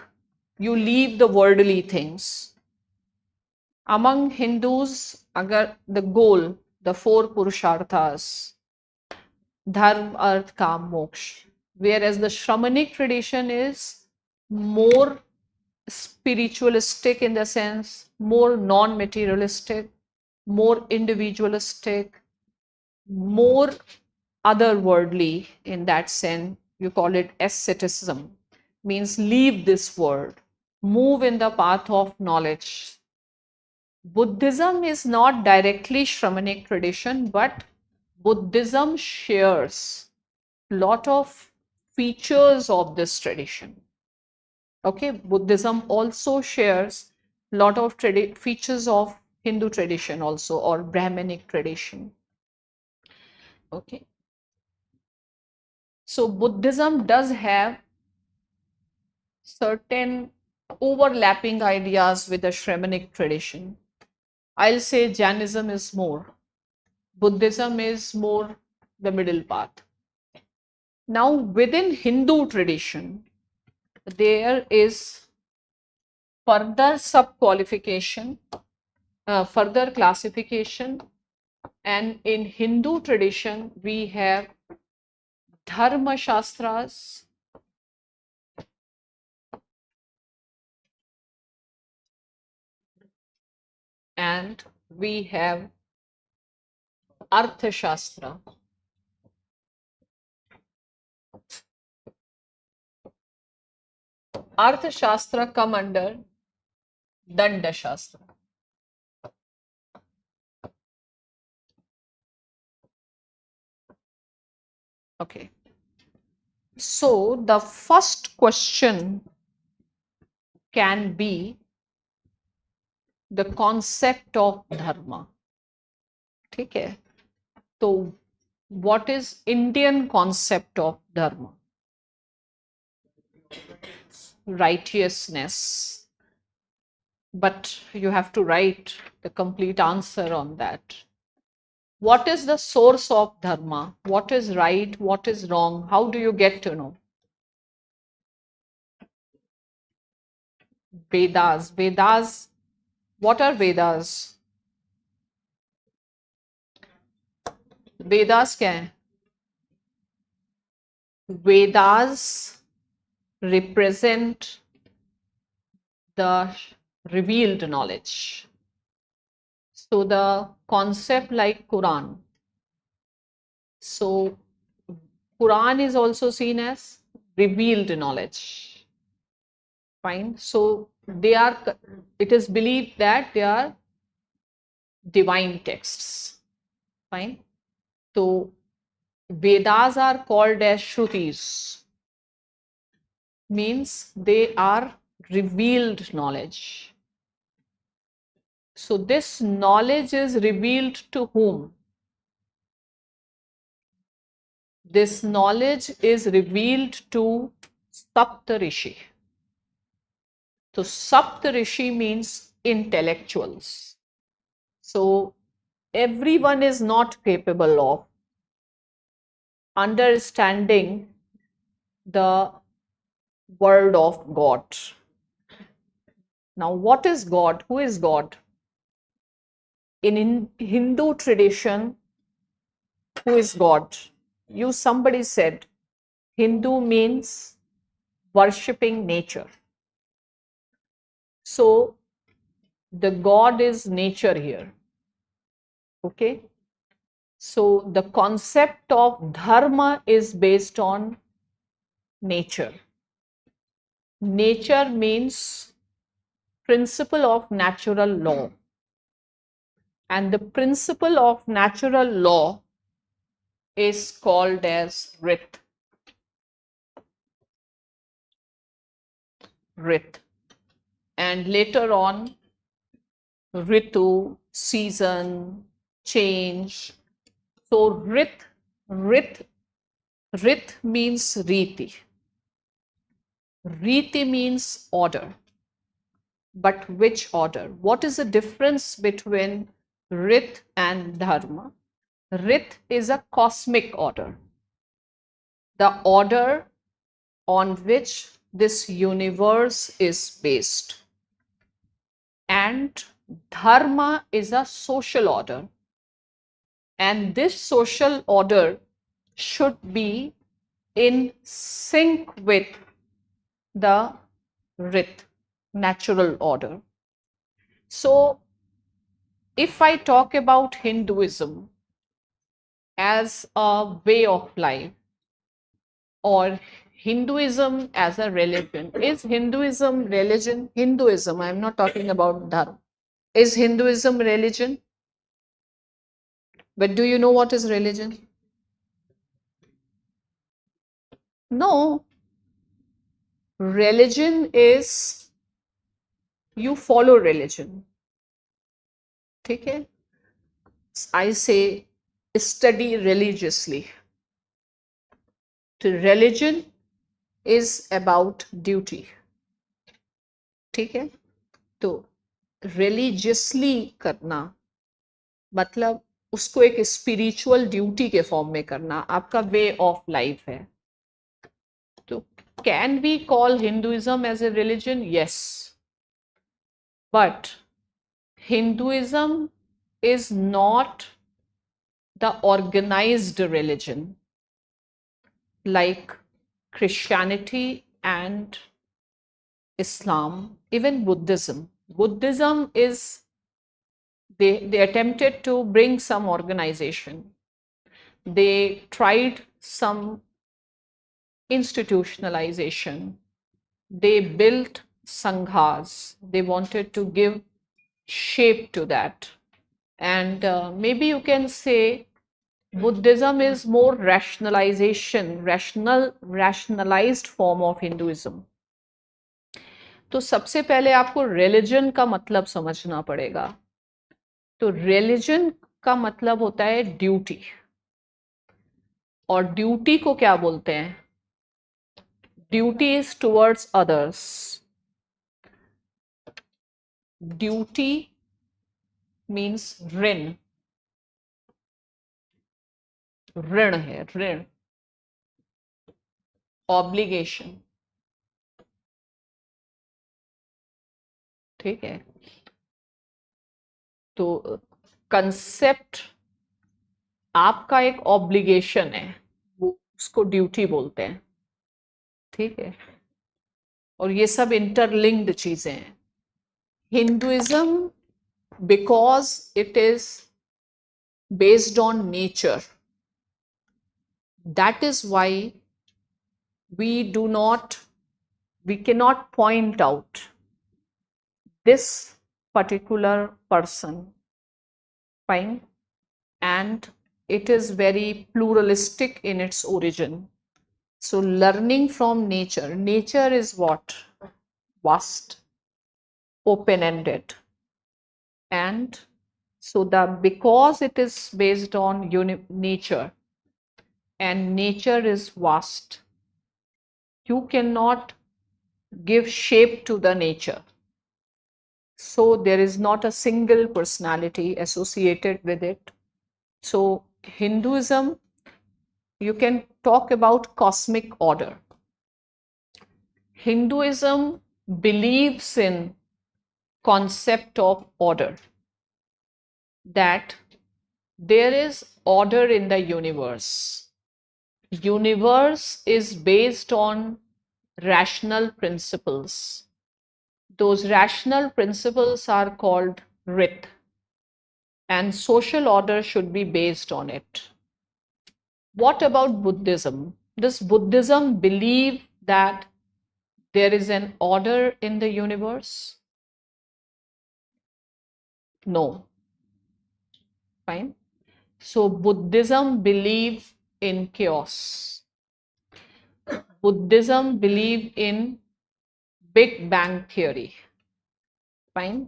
A: you leave the worldly things. Among Hindus, agar the goal, the four purusharthas, dharma, arth, kam, moksha, whereas the Shramanic tradition is more spiritualistic in the sense, more non-materialistic, more individualistic, more otherworldly in that sense. You call it asceticism, means leave this world, move in the path of knowledge. Buddhism is not directly Shramanic tradition, but Buddhism shares lot of features of this tradition. Okay, Buddhism also shares lot of features of Hindu tradition also, or Brahmanic tradition. Okay, so Buddhism does have certain overlapping ideas with the Shramanic tradition. I'll say Jainism is more, Buddhism is more the middle path. Now, within Hindu tradition, there is further sub-qualification, further classification, and in Hindu tradition, we have Dharma Shastras, and we have Artha Shastra. Artha Shastra come under Danda Shastra. Okay. So the first question can be the concept of dharma. ठीक है? So what is Indian concept of dharma? Righteousness. But you have to write the complete answer on that. What is the source of dharma? What is right? What is wrong? How do you get to know? Vedas. Vedas. What are Vedas? Vedas क्या है? Vedas represent the revealed knowledge. So the concept like Quran. So Quran is also seen as revealed knowledge. Fine. So they are, it is believed that they are divine texts. Fine. So Vedas are called as Shrutis, means they are revealed knowledge. So this knowledge is revealed to whom? This knowledge is revealed to Saptarishi. So Saptarishi means intellectuals. So everyone is not capable of understanding the word of God. Now, what is God? Who is God? In Hindu tradition, who is God? Somebody said Hindu means worshipping nature. So the God is nature here. Okay. So the concept of dharma is based on nature. Nature means principle of natural law. And the principle of natural law is called as Rit. Rit. And later on, Ritu, season, change. So Rit means Riti. Riti means order. But which order? What is the difference between Rit and Dharma? Rit is a cosmic order, the order on which this universe is based. And Dharma is a social order. And this social order should be in sync with the Rit, natural order. So, if I talk about Hinduism as a way of life or Hinduism as a religion, is Hinduism religion? Hinduism, I'm not talking about Dharma. Is Hinduism religion? But do you know what is religion? No. Religion is you follow religion. Okay? I say study religiously. The religion is about duty. ठीक है? तो religiously करना मतलब उसको एक spiritual duty के form में करना आपका वे ऑफ लाइफ है. तो can we call Hinduism as a religion? Yes, but Hinduism is not the organized religion like Christianity and Islam, even Buddhism. Buddhism is, they attempted to bring some organization. They tried some institutionalization. They built sanghas. They wanted to give shape to that. And maybe you can say Buddhism is more rationalized form of Hinduism. तो सबसे पहले आपको religion का मतलब समझना पड़ेगा. तो religion का मतलब होता है ड्यूटी. और ड्यूटी को क्या बोलते हैं? Duty is towards others. Duty means ऋण. ऋण है, ऋण, ऑब्लिगेशन. ठीक है. तो कंसेप्ट आपका एक ऑब्लिगेशन है, वो उसको ड्यूटी बोलते हैं. ठीक है. और ये सब इंटरलिंक्ड चीजें हैं. Hinduism because it is based on nature, that is why we cannot point out this particular person. Fine. And it is very pluralistic in its origin. So learning from nature is what? Vast, open-ended. And so because it is based on nature and nature is vast, you cannot give shape to the nature. So there is not a single personality associated with it. So Hinduism, you can talk about cosmic order. Hinduism believes in concept of order, that there is order in the universe. Universe is based on rational principles. Those rational principles are called Rit, and social order should be based on it. What about Buddhism? Does Buddhism believe that there is an order in the universe? No. Fine. So Buddhism believes in chaos. Buddhism believes in Big Bang theory. Fine.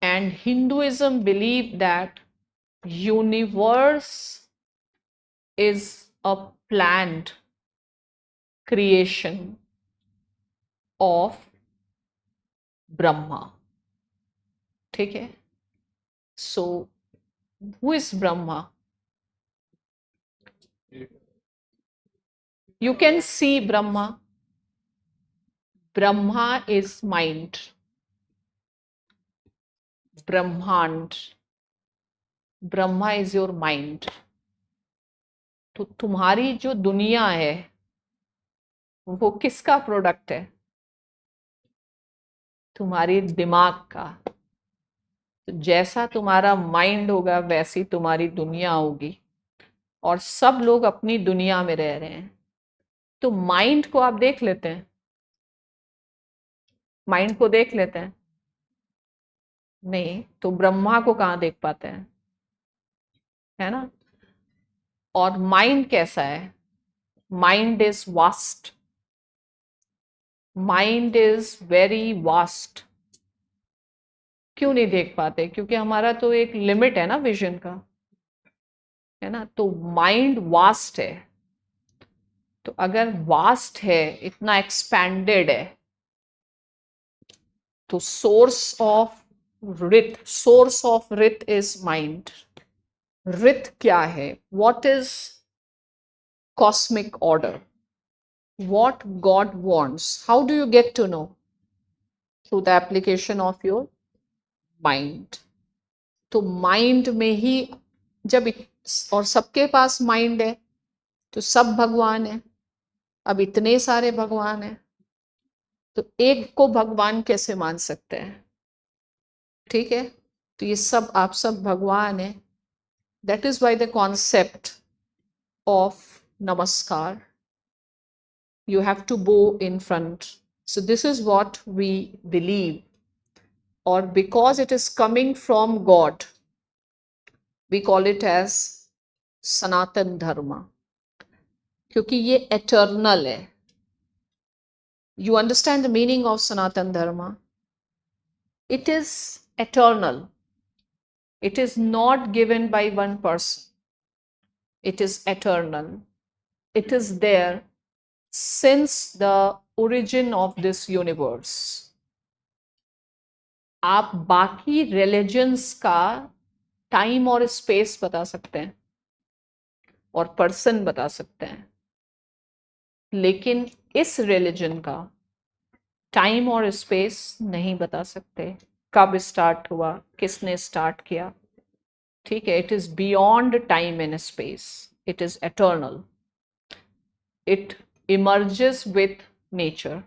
A: And Hinduism believes that universe is a planned creation of Brahma. ठीक है? So who is Brahma? You can see Brahma. Brahma is mind. Brahmand. Brahma is your mind. तो तुम्हारी जो दुनिया है वो किसका product है? तुम्हारी दिमाग का. तो जैसा तुम्हारा माइंड होगा वैसी तुम्हारी दुनिया होगी, और सब लोग अपनी दुनिया में रह रहे हैं. तो माइंड को आप देख लेते हैं? माइंड को देख लेते हैं? नहीं. तो ब्रह्मा को कहाँ देख पाते हैं? है ना? और माइंड कैसा है? Mind is vast. Mind is very vast. क्यों नहीं देख पाते? क्योंकि हमारा तो एक लिमिट है ना विजन का, है ना? तो माइंड वास्ट है. तो अगर वास्ट है, इतना एक्सपैंडेड है, तो source of wreath is mind. Wreath क्या है? What is cosmic order? What God wants. How do you get to know? Through the application of your mind. तो माइंड में ही जब और सबके पास माइंड है तो सब भगवान है. अब इतने सारे भगवान हैं तो एक को भगवान कैसे मान सकते हैं? ठीक है. तो ये सब आप सब भगवान हैं. That is by the concept of नमस्कार. You have to bow in front. So this is what we believe, or because it is coming from God, we call it as Sanatan Dharma, क्योंकि ये eternal है. You understand the meaning of Sanatan Dharma? It is eternal. It is not given by one person. It is eternal. It is there since the origin of this universe. आप बाकी religions का time और space बता सकते हैं और person बता सकते हैं, लेकिन इस रिलीजन का टाइम और स्पेस नहीं बता सकते. कब स्टार्ट हुआ, किसने स्टार्ट किया? ठीक है. It is beyond time and space. It is eternal. It emerges with nature.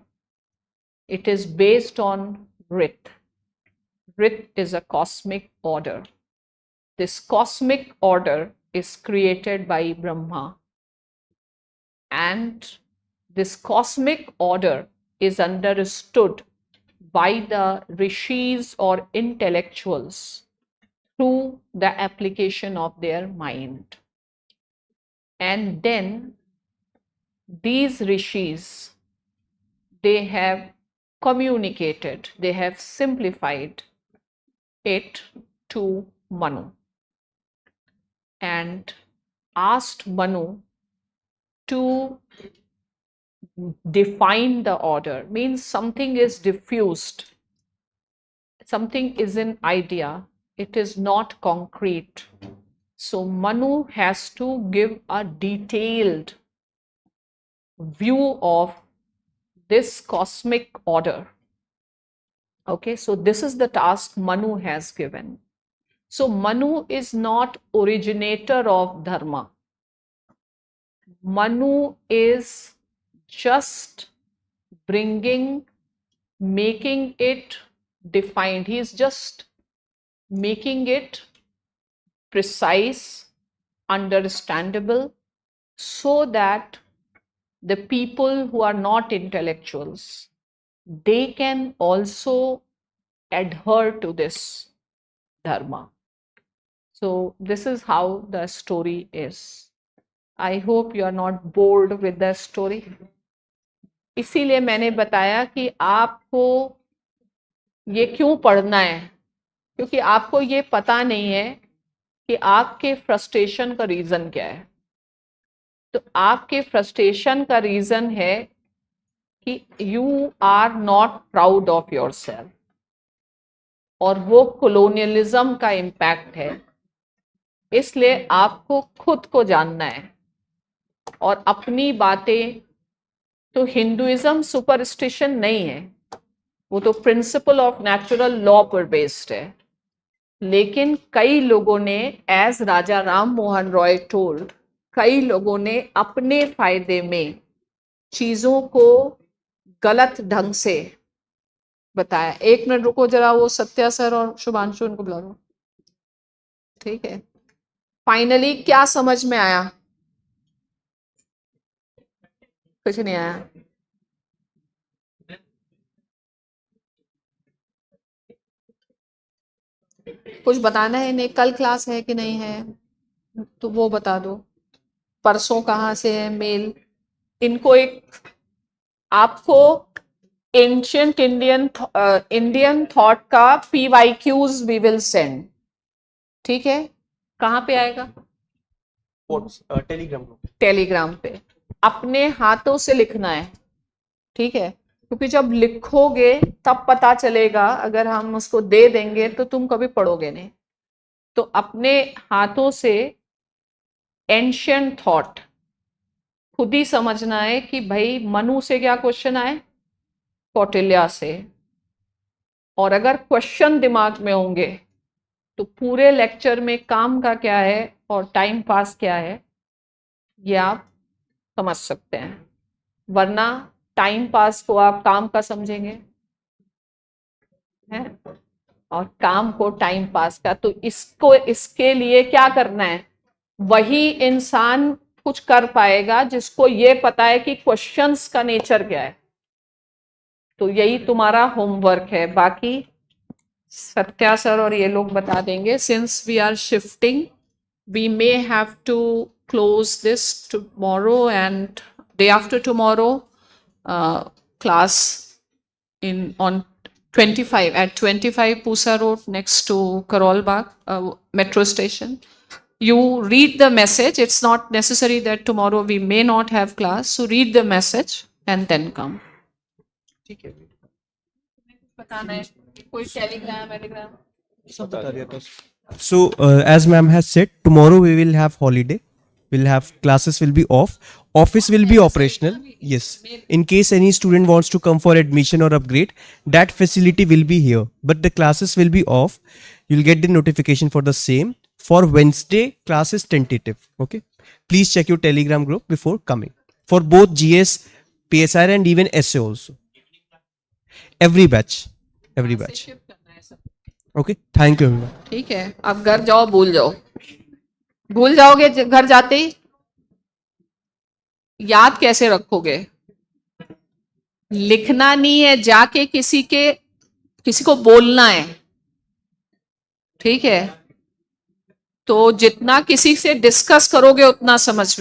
A: It is based on Rit. Rit is a cosmic order. This cosmic order is created by Brahma. And this cosmic order is understood by the rishis or intellectuals through the application of their mind. And then these rishis, they have communicated, they have simplified it to Manu and asked Manu to define the order, means something is diffused, something is an idea, it is not concrete. So Manu has to give a detailed view of this cosmic order. Okay, so this is the task Manu has given. So Manu is not originator of dharma. Manu is just making it defined. He is just making it precise, understandable, so that the people who are not intellectuals, they can also adhere to this dharma. So this is how the story is. I hope you are not bored with the story. इसीलिए मैंने बताया कि आपको ये क्यों पढ़ना है, क्योंकि आपको ये पता नहीं है कि आपके फ्रस्ट्रेशन का रीजन क्या है. तो आपके फ्रस्ट्रेशन का रीजन है कि you are not proud of yourself, और वो कॉलोनियलिज्म का इम्पैक्ट है. इसलिए आपको खुद को जानना है और अपनी बातें. तो हिंदुइज्म सुपरस्टिशन नहीं है, वो तो प्रिंसिपल ऑफ नेचुरल लॉ पर बेस्ड है. लेकिन कई लोगों ने, एज राजा राम मोहन रॉय टोल्ड, कई लोगों ने अपने फायदे में चीजों को गलत ढंग से बताया. 1 मिनट रुको जरा, वो सत्या सर और शुभांशु उनको बुला लो. ठीक है, फाइनली क्या समझ में आया? कुछ नहीं आया. कुछ बताना है इन्हें? कल क्लास है कि नहीं है तो वो बता दो. परसों कहाँ से है मेल? इनको एक, आपको एंशियंट इंडियन थॉट का PYQs वी विल सेंड. ठीक है, कहाँ पे आएगा? टेलीग्राम पे. अपने हाथों से लिखना है. ठीक है, क्योंकि जब लिखोगे तब पता चलेगा. अगर हम उसको दे देंगे तो तुम कभी पढ़ोगे नहीं. तो अपने हाथों से एंशियंट थॉट खुद ही समझना है कि भाई मनु से क्या क्वेश्चन आए, कौटिल्य से. और अगर क्वेश्चन दिमाग में होंगे तो पूरे लेक्चर में काम का क्या है और टाइम पास क्या है ये आप समझ सकते हैं. वरना टाइम पास को आप काम का समझेंगे हैं, और काम को टाइम पास का. तो इसके लिए क्या करना है? वही इंसान कुछ कर पाएगा जिसको ये पता है कि क्वेश्चंस का नेचर क्या है. तो यही तुम्हारा होमवर्क है. बाकी सत्या सर और ये लोग बता देंगे. Since we are shifting, we may have to close this tomorrow and day after tomorrow. Class on 25 at 25 Pusa Road next to Karol Bagh metro station. You read the message. It's not necessary that tomorrow we may not have class. So read the message and then come. ठीक है, बताना है कोई Telegram
E: सब बता दिया था. So as ma'am has said, tomorrow we will have holiday. We'll have classes will be off. Office will be operational. Yes. In case any student wants to come for admission or upgrade, that facility will be here. But the classes will be off. You'll get the notification for the same. For Wednesday, class is tentative. Okay. Please check your Telegram group before coming. For both GS, PSIR and even SA also. Every batch. Every batch. Okay, thank you.
A: ठीक है, अब घर जाओ, भूल जाओ. भूल जाओगे घर जाते ही. याद कैसे रखोगे? लिखना नहीं है, जाके किसी को बोलना है. ठीक है, तो जितना किसी से डिस्कस करोगे उतना समझ में